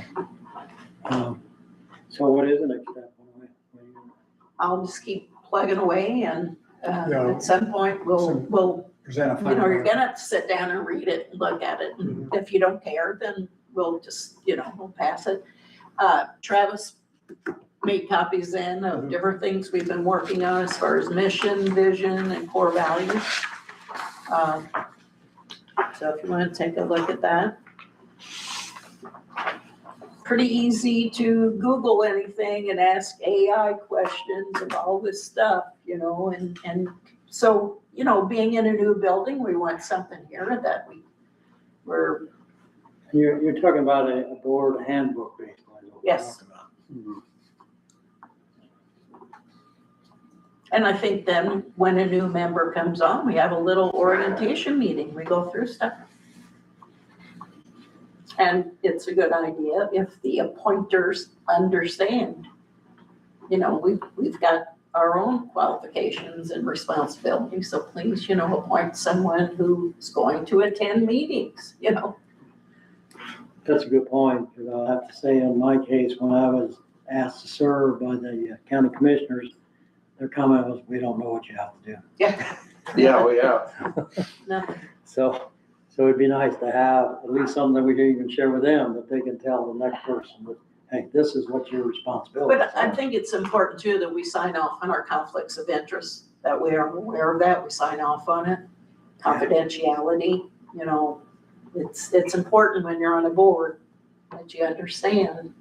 So what is the next step? I'll just keep plugging away and, Yeah. at some point, we'll, Present a you know, you're final. gonna have to sit down and read it and look at it. And if you don't care, then we'll just, you know, we'll pass it. Travis made copies in of different things we've been working on as far as mission, vision, and core values. So if you wanna take a look at that. Pretty easy to Google anything and ask AI questions of all this stuff, you know, and so, you know, being in a new building, we want something here that we're, You're talking about a board handbook basically. is what we're Yes. talking about. and I think then when a new member comes on, we have a little orientation meeting, we go through stuff. And it's a good idea if the appointers understand. You know, we've got our own qualifications and responsibilities, so please, you know, appoint someone who's going to attend meetings, you know. That's a good point, because I'll have to say in my case, when I was asked to serve by the county commissioners, their comment was, we don't know what you have to do. Yeah. Yeah, well, yeah. No, So it'd be nice to have at least something that we can even share with them, that they can tell the next person that, hey, this is what your responsibility is. but I think it's important too that we sign off on our conflicts of interest, that we are aware of that, we sign off on it. Confidentiality, you know, it's important when you're on a board that you understand.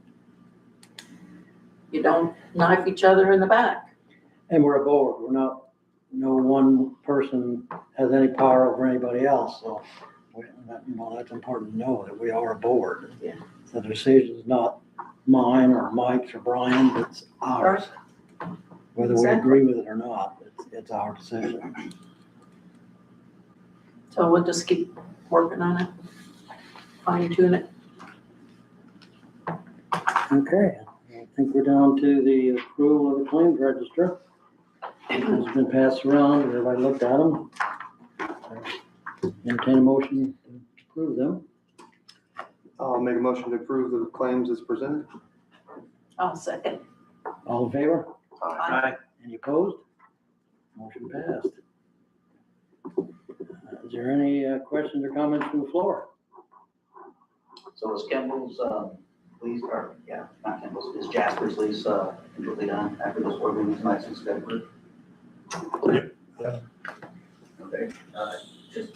You don't knife each other in the back. And we're a board, we're not, no one person has any power over anybody else, so, you know, that's important to know, that we are a board. Yeah. The decision's not mine or Mike's or Brian's, it's ours. Whether we Exactly. agree with it or not, it's our decision. So we'll just keep working on it, fine tune it. Okay, I think we're down to the approval of the claims register. It's been passed around, everybody looked at them. Entertain a motion to approve them. I'll make a motion to approve the claims as presented. I'll second. All in favor? Aye. Any opposed? Motion passed. Is there any questions or comments from the floor? So is Kimball's, lease, or, yeah, not Kimball's, is Jasper's lease, completely done after this board meeting tonight since February? Yeah. Okay, just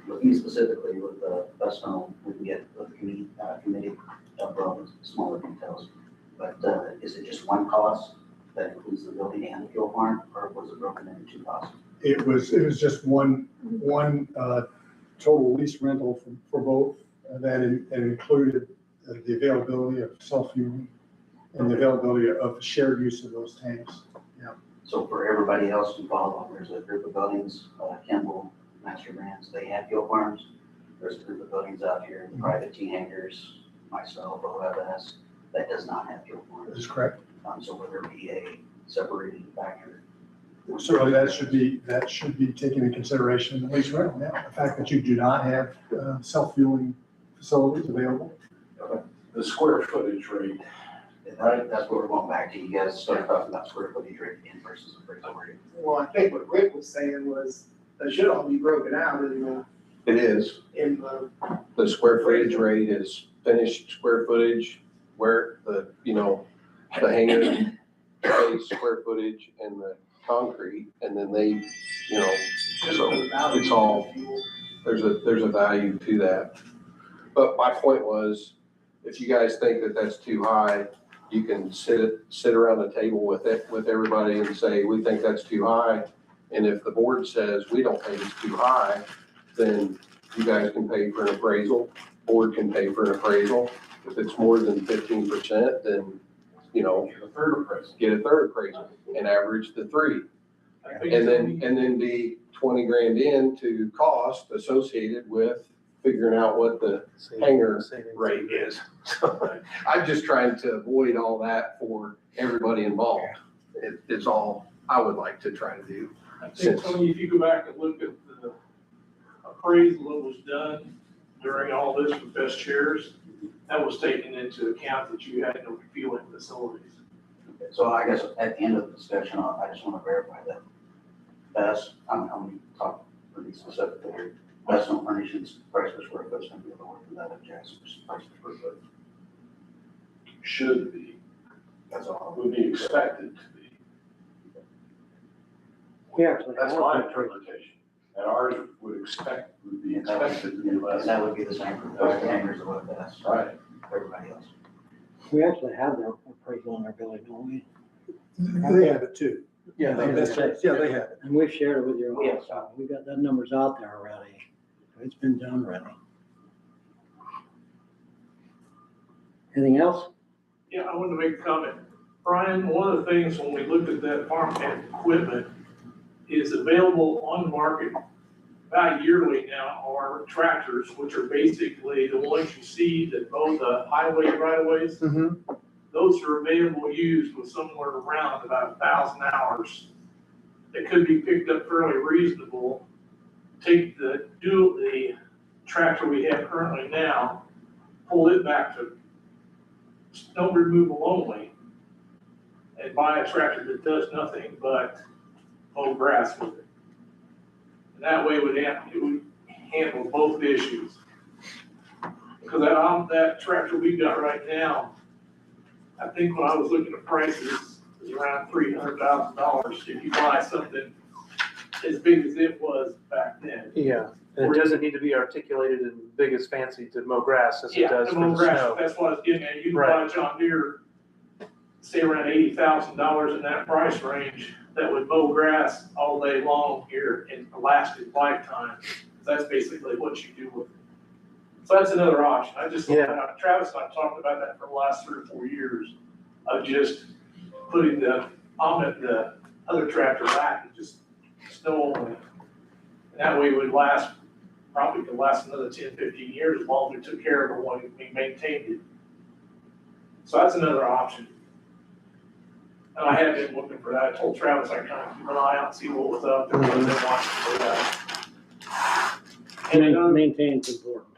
looking specifically with the best home, we can get with the committee of smaller details. But, is it just one cost that includes the building and the fuel farm, or was it broken into 2 costs? It was just one total lease rental for both, that included the availability of self-fueling and the availability of shared use of those tanks. So for everybody else involved, there's a group of buildings, Kimball, Master Brands, they have fuel farms. There's a group of buildings out here, private T hangars, myself, OFS, that does not have fuel That farms. is correct. So would there be a separating factor? Certainly, that should be taken into consideration in the lease rental. Yeah, the fact that you do not have self-fueling facilities available. The square footage rate, Right, that's what we're going back to. You guys started talking about square footage rate in versus appraisal rate. Well, I think what Rick was saying was, they should all be broken out in It is. The square footage rate is finished square footage, where the, you know, the hangar space square footage and the concrete, and then they, you know, so it's all, there's a value to that. But my point was, if you guys think that that's too high, you can sit around the table with everybody and say, we think that's too high. And if the board says, we don't think it's too high, then you guys can pay for an appraisal, board can pay for an appraisal. If it's more than 15%, then, you know, get a third appraisal and average the 3. And then be 20 grand into cost associated with figuring out what the hangar rate is. So I'm just trying to avoid all that for everybody involved. It's all I would like to try to do. I think, Tony, if you go back and look at the appraisal that was done during all this with best chairs, that was taken into account that you had no fueling facilities. So I guess at the end of the discussion, I just want to verify that best, I'm going to talk pretty specifically here. Best home furnishings price per square foot is going to be lower than that of Jasper's price per square foot. Should be, That's all. would be expected to be. We actually That's have my that appraisal. interpretation. And ours would be expected to be And less. that would be the same for the hangers or what that's Right. everybody else. We actually have their appraisal in our building, don't we? They have it too. Yeah, They have it. Yeah, they have it. And we've shared it with you Yes. also. We got that numbers out there already. It's been done already. Anything else? Yeah, I wanted to make a comment. Brian, one of the things when we looked at that farm equipment is available on the market about yearly now are tractors, which are basically the ones you see that mow the highway right-of-ways. Those are available used with somewhere around about 1,000 hours. It could be picked up fairly reasonable. Take the tractor we have currently now, pull it back to snow removal only, and buy a tractor that does nothing but mow grass with it. And that way it would handle both issues. Because that tractor we got right now, I think when I was looking at prices, is around $300,000 if you buy something as big as it was back then. Yeah, and it doesn't need to be articulated and big as fancy to mow grass as it Yeah, does to for mow the grass, snow. that's what I was getting at. You can buy Right. a John Deere, say around $80,000 in that price range, that would mow grass all day long here and last its lifetime. That's basically what you do with it. So that's another option. I just, Travis and I talked about that for the last 3 or 4 years, of just putting the other tractor back and just snow only. And that way it would probably could last another 10, 15 years as long as we took care of it when we maintained it. So that's another option. And I have been looking for that. I told Travis I'd kind of keep an eye out and see what was up there. Because they want for that. And Maintain's important.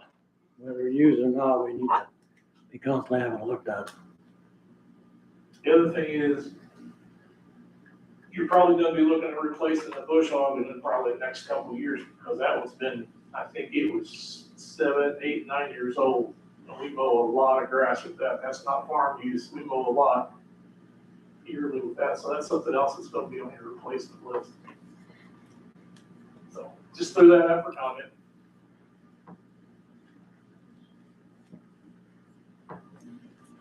Whether we use it or not, we need to be constantly having a look at it. the other thing is, you're probably gonna be looking at replacing the bush hog in probably the next couple of years, because that one's been, I think it was 7, 8, 9 years old. And we mow a lot of grass with that. That's not farm use. We mow a lot yearly with that. So that's something else that's gonna be on your replacement list. So just throw that out for comment.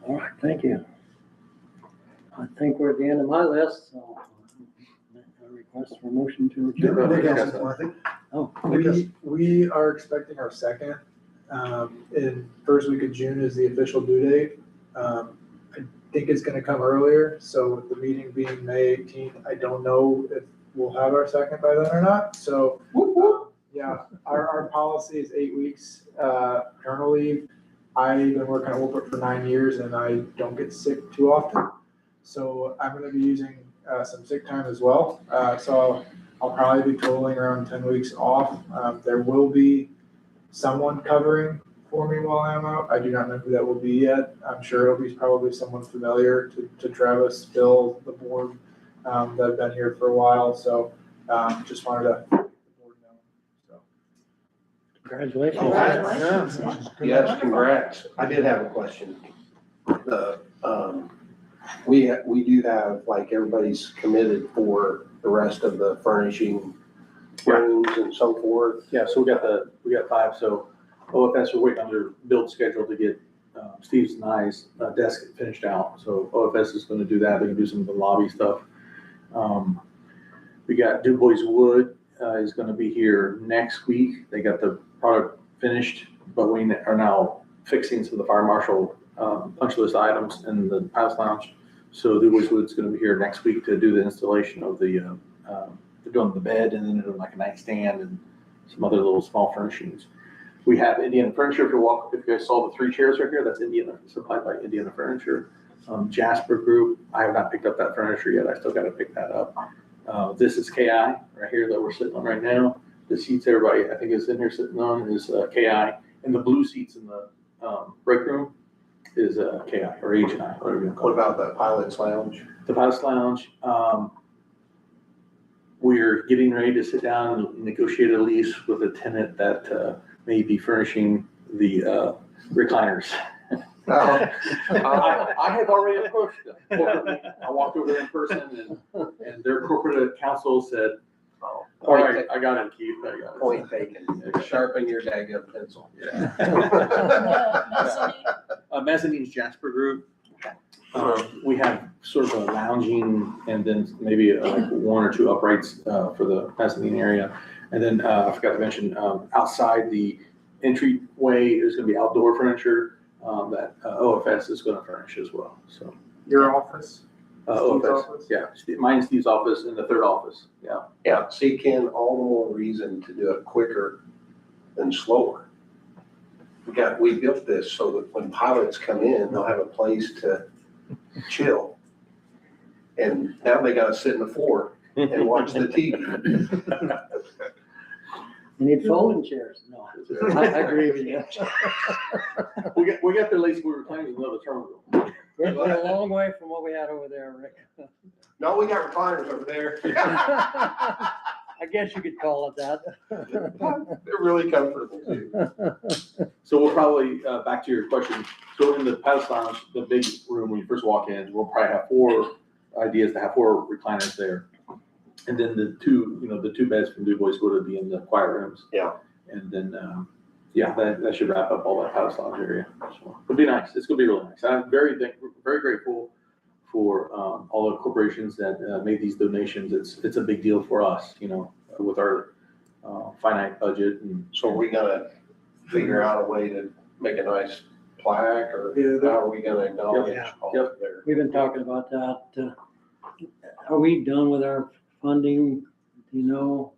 All right, thank you. I think we're at the end of my list, so I request for a motion to adjourn. Nick has one, I think. Oh, We are expecting our second, in first week of June is the official due date. I think it's gonna come earlier, so with the meeting being May 18th, I don't know if we'll have our second by then or not, so. Yeah, our policy is 8 weeks, parental leave. I've been working at Wolpert for 9 years and I don't get sick too often. So I'm gonna be using, some sick time as well. So I'll probably be totaling around 10 weeks off. There will be someone covering for me while I'm out. I do not know who that will be yet. I'm sure it'll be probably someone familiar to Travis, Bill, the board, that have been here for a while. So, just wanted to let the board know, so. congratulations. Yes, congrats. I did have a question. We do have, like, everybody's committed for the rest of the furnishing rooms and so forth. Yeah, so we got 5, so OFS are waiting on their build schedule to get Steve's and I's desk finished out. So OFS is gonna do that, they can do some of the lobby stuff. We got Dubois Wood is gonna be here next week. They got the product finished, but we are now fixing some of the fire marshal punch list items in the Palace Lounge. So Dubois Wood's gonna be here next week to do the installation of the, they're doing the bed and then they're doing like a nightstand and some other little small furnishings. We have Indiana Furniture. If you guys saw the 3 chairs right here, that's Indiana, supplied by Indiana Furniture. Jasper Group, I have not picked up that furniture yet. I still got to pick that up. This is KI right here that we're sitting on right now. The seats everybody, I think is in here sitting on is KI. And the blue seats in the break room is KI or HNI, whatever you call What it. about the pilot's lounge? The Pilot's Lounge, we're getting ready to sit down and negotiate a lease with a tenant that may be furnishing the recliners. I have already approached them. Corporately. I walked over there in person and their corporate counsel said, all right, I got it, Keith, I got it. Point taken. Sharpen your daggum pencil. Yeah. Mezzanine? Mezzanine's Jasper Group. We have sort of a lounging and then maybe like one or two uprights for the mezzanine area. And then I forgot to mention, outside the entryway, there's gonna be outdoor furniture that OFS is gonna furnish as well, so. Your office? Steve's OFS, office? yeah, mine, Steve's office, and the third office, yeah. Yeah, see, Ken, all the more reason to do it quicker than slower. We built this so that when pilots come in, they'll have a place to chill. And now they gotta sit in the floor and watch the TV. You need folding chairs. No, I agree with you. We got their lazy boy recliners in another terminal. We're a long way from what we had over there, Rick. No, we got recliners over there. I guess you could call it that. They're really comfortable too. So we'll probably, back to your question, so in the Pilot's Lounge, the big room when you first walk in, we'll probably have 4 ideas to have 4 recliners there. And then the two beds from Dubois would be in the quiet rooms. Yeah. And then, that should wrap up all that Pilot's Lounge area. So it'll be nice. It's gonna be really nice. I'm very grateful for all the corporations that made these donations. It's a big deal for us, with our finite budget. And So are we gonna figure out a way to make a nice plaque, or Yeah, how are we gonna acknowledge Yeah. all Yep. of their? We've been talking about that. Are we done with our funding? Do you know?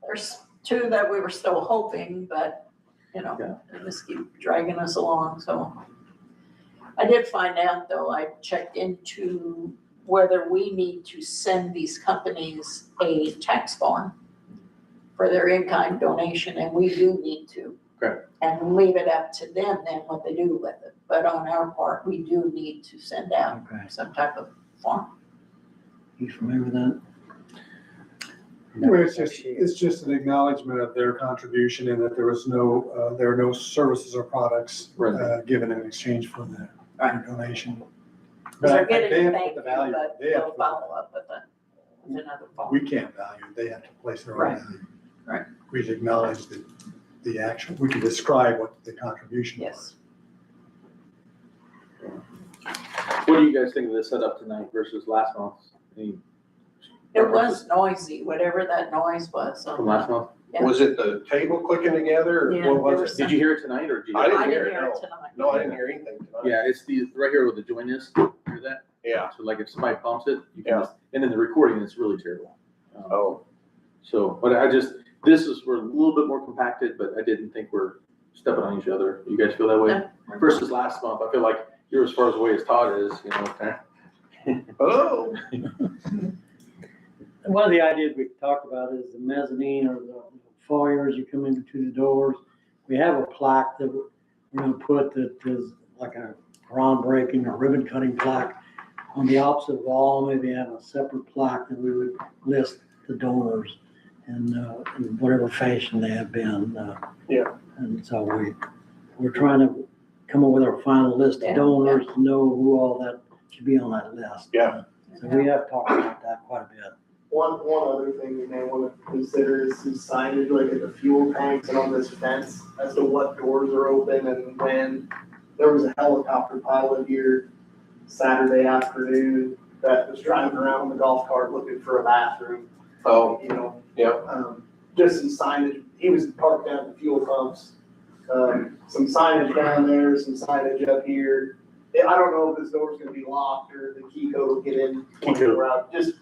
There's 2 that we were still hoping, but, they just keep dragging us along, so. I did find out, though, I checked into whether we need to send these companies a tax form for their in-kind donation, and we do need to. Okay. And leave it up to them then what they do with it. But on our part, we do need to send out Okay. some type of form. You familiar with that? Well, it's just an acknowledgement of their contribution and that there are no services or products given in exchange for their donation. Because they're But they getting have to thank put you, the value. but They have they'll to- follow up with another form. We can't value, they have to place their own Right. value. Right. We acknowledge the action, we can describe what the contribution was. Yes. what do you guys think of this setup tonight versus last month? Any It was noisy, whatever that noise was. From last month? Yeah. Was it the table clicking together, or Yeah, what there was was it? Did you hear it tonight or did you? I didn't I hear didn't it, hear no. it tonight. No, I didn't hear anything tonight. Yeah, it's right here with the joiners. Hear that? Yeah. So like if somebody bumps it, you can Yeah. just, and then the recording is really terrible. Oh, So, but we're a little bit more compacted, but I didn't think we're stepping on each other. You guys feel that way? No. Versus last month, I feel like you're as far away as Todd is, oh, One of the ideas we talked about is the mezzanine or the foyer as you come in between the doors. We have a plaque that we're gonna put that is like a groundbreaking or ribbon cutting plaque on the opposite wall. Maybe have a separate plaque that we would list the donors and in whatever fashion they have been. Yeah. And so we're trying to come up with our final list Yeah, of donors to know who all that should be on that list. Yeah. So we have talked about that quite a bit. One other thing you may want to consider is some signage like at the fuel tanks and on this fence as to what doors are open and when. There was a helicopter pilot here Saturday afternoon that was driving around in the golf cart looking for a bathroom. oh, yeah. Just some signage. He was parked down at the fuel pumps. Some signage down there, some signage up here. I don't know if this door's gonna be locked or the key code will get in 24 hours. Just,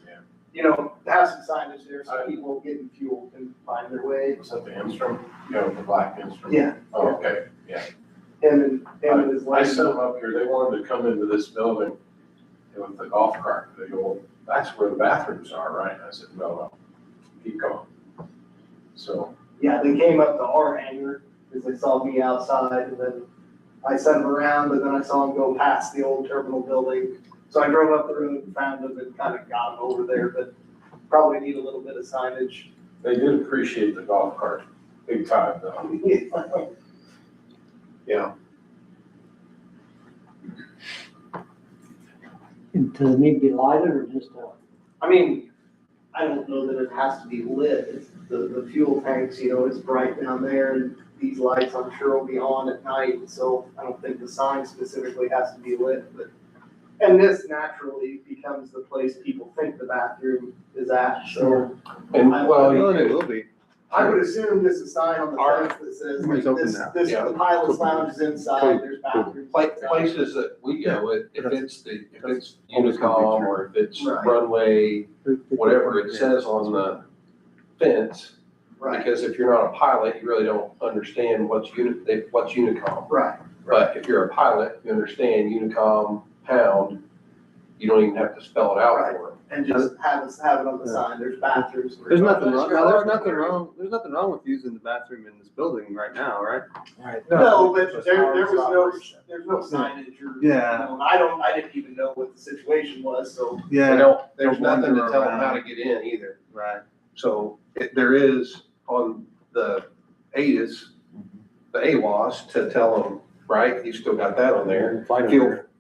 have some signage there so people getting fuel can find their way. Was that the instrument, the black instrument? Yeah. Oh, okay, yeah. And him and his I lady. sent them up here, they wanted to come into this building with the golf cart. They go, well, that's where the bathrooms are, right? I said, no, keep going. So, Yeah, they came up to our hangar because they saw me outside, and then I sent them around, but then I saw them go past the old terminal building. So I drove up the road and found them and kind of got them over there, but probably need a little bit of signage. they did appreciate the golf cart, big time though. Yeah. Does it need to be lighted or just, I mean, I don't know that it has to be lit. It's the fuel tanks, it's bright down there, and these lights I'm sure will be on at night, so I don't think the sign specifically has to be lit, but. And this naturally becomes the place people think the bathroom is at, so. And well, it will be. I would assume there's a sign on the fence that says, It's open this, now. this, Yeah. the pilot's lounge is inside, there's bathrooms. inside. places that we go, if it's Unicom or if it's Right. runway, whatever it says on the fence. Right, Because if you're not a pilot, you really don't understand what's Unicom. right, But if you're a pilot, you understand Unicom, pound, you don't even have to spell it out Right. for them. and just have it on the sign, there's bathrooms. There's nothing wrong, there's nothing wrong with using the bathroom in this building right now, right? No, but there was there's no signage or, Yeah. I didn't even know what the situation was, so. There's nothing to wander tell them how around. to get in either. Right. So there is on the ATIS, the AWAS to tell them, right? You still got that on there.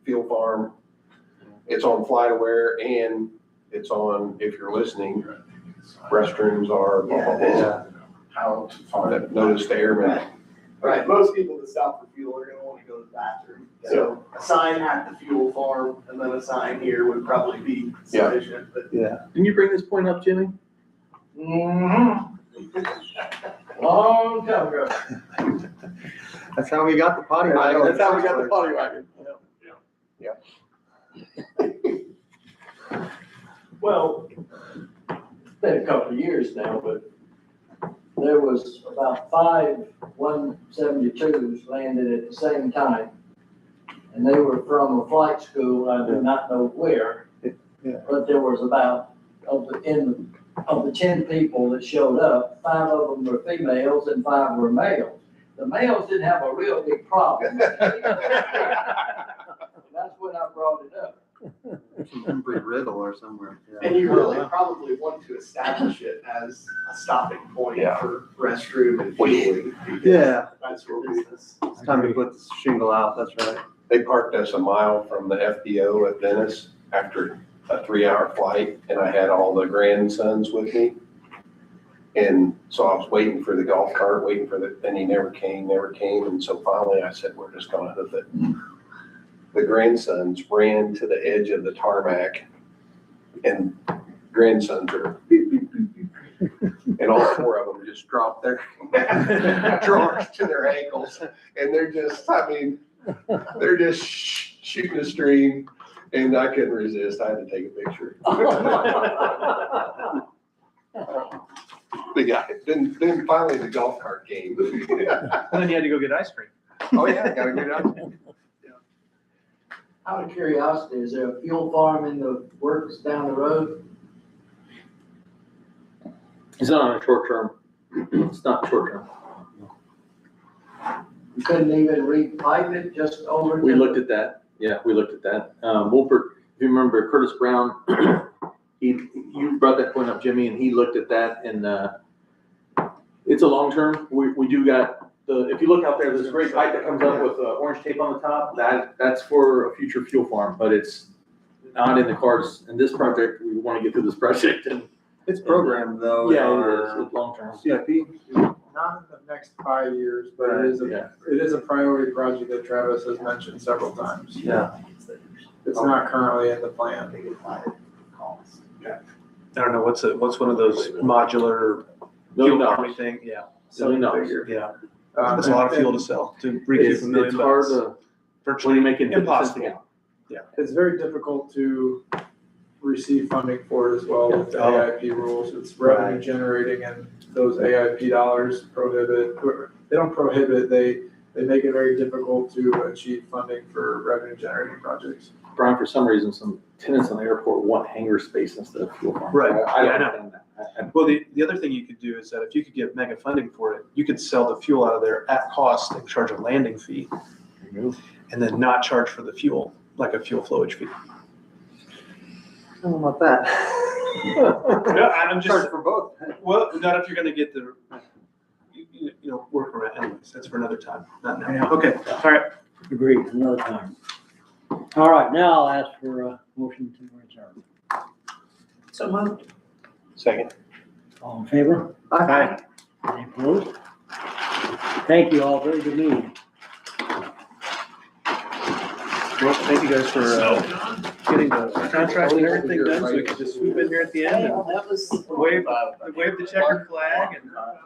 Fuel farm. It's on FlightAware and it's on, if you're listening, restrooms are, blah, blah, blah. How to find it. Notice the airman. Right, most people that stop for fuel are gonna wanna go to the bathroom. So a sign at the fuel farm and then a sign here would probably be sufficient, but. Didn't you bring this point up, Jimmy? Long time ago. That's how we got the potty wagon. That's how we got the potty wagon. Well, it's been a couple of years now, but there was about 5 172s landed at the same time. And they were from a flight school, I do not know where. Yeah. But there was about, of the 10 people that showed up, 5 of them were females and 5 were males. The males didn't have a real big problem. That's when I brought it up. Embry Riddle or somewhere. And you really probably want to establish it as a stopping point for restroom and fueling. because Yeah. That's your business. It's time to put the shingle out, that's right. They parked us a mile from the FBO at Venice after a 3-hour flight, and I had all the grandsons with me. And so I was waiting for the golf cart, and he never came. And so finally I said, we're just gonna hoof it. The grandsons ran to the edge of the tarmac, and grandsons are beep, beep, beep, beep. And all 4 of them just dropped their drawers to their ankles, and they're just shooting a stream, and I couldn't resist. I had to take a picture. The guy, then finally the golf cart came. And then you had to go get ice cream. Oh, yeah, gotta get out. Out of curiosity, is there a fuel farm in the works down the road? It's not on a short term. It's not short term. You couldn't even repipe it just over? We to- looked at that. Yeah, we looked at that. Wolpert, if you remember Curtis Brown, you brought that point up, Jimmy, and he looked at that, and it's a long term. We do got if you look out there, there's a great pipe that comes up with orange tape on the top. That's for a future fuel farm, but it's not in the cards in this project. We want to get through this project, and It's programmed though. yeah, it is. It's long term. CIP. Not in the next 5 years, but it is Yeah. it is a priority project that Travis has mentioned several times. Yeah. It's not currently in the plan. I don't know, what's one of those modular fuel farming thing? Yeah, $1 million. yeah. That's a lot of fuel to sell, to recoup $1 million. It's hard to, when Virtually you're making 50 cents a impossible. gallon. It's very difficult to receive funding for it as well with the Oh. AIP rules. It's revenue generating and those AIP dollars prohibit, they don't prohibit, they they make it very difficult to achieve funding for revenue generating projects. Brian, for some reason, some tenants on the airport want hangar space instead of fuel farm. Right. I Yeah, I don't know. understand that. Well, the other thing you could do is that if you could get mega funding for it, you could sell the fuel out of there at cost and charge a landing fee and then not charge for the fuel, like a fuel flowage fee. I don't know about that. No, I'm just, Charge for both. well, not if you're gonna get the, you know, work around, anyways, that's for another time, not now. Yeah. Okay, all right. Agreed, another time. All right, now I'll ask for a motion to adjourn. So moved. Second. All in favor? Aye. Any opposed? Thank you all, very good meeting. Well, thank you guys for getting the contract and everything done, so we can just swoop in here at the end Yeah, and that was. wave the checkered flag and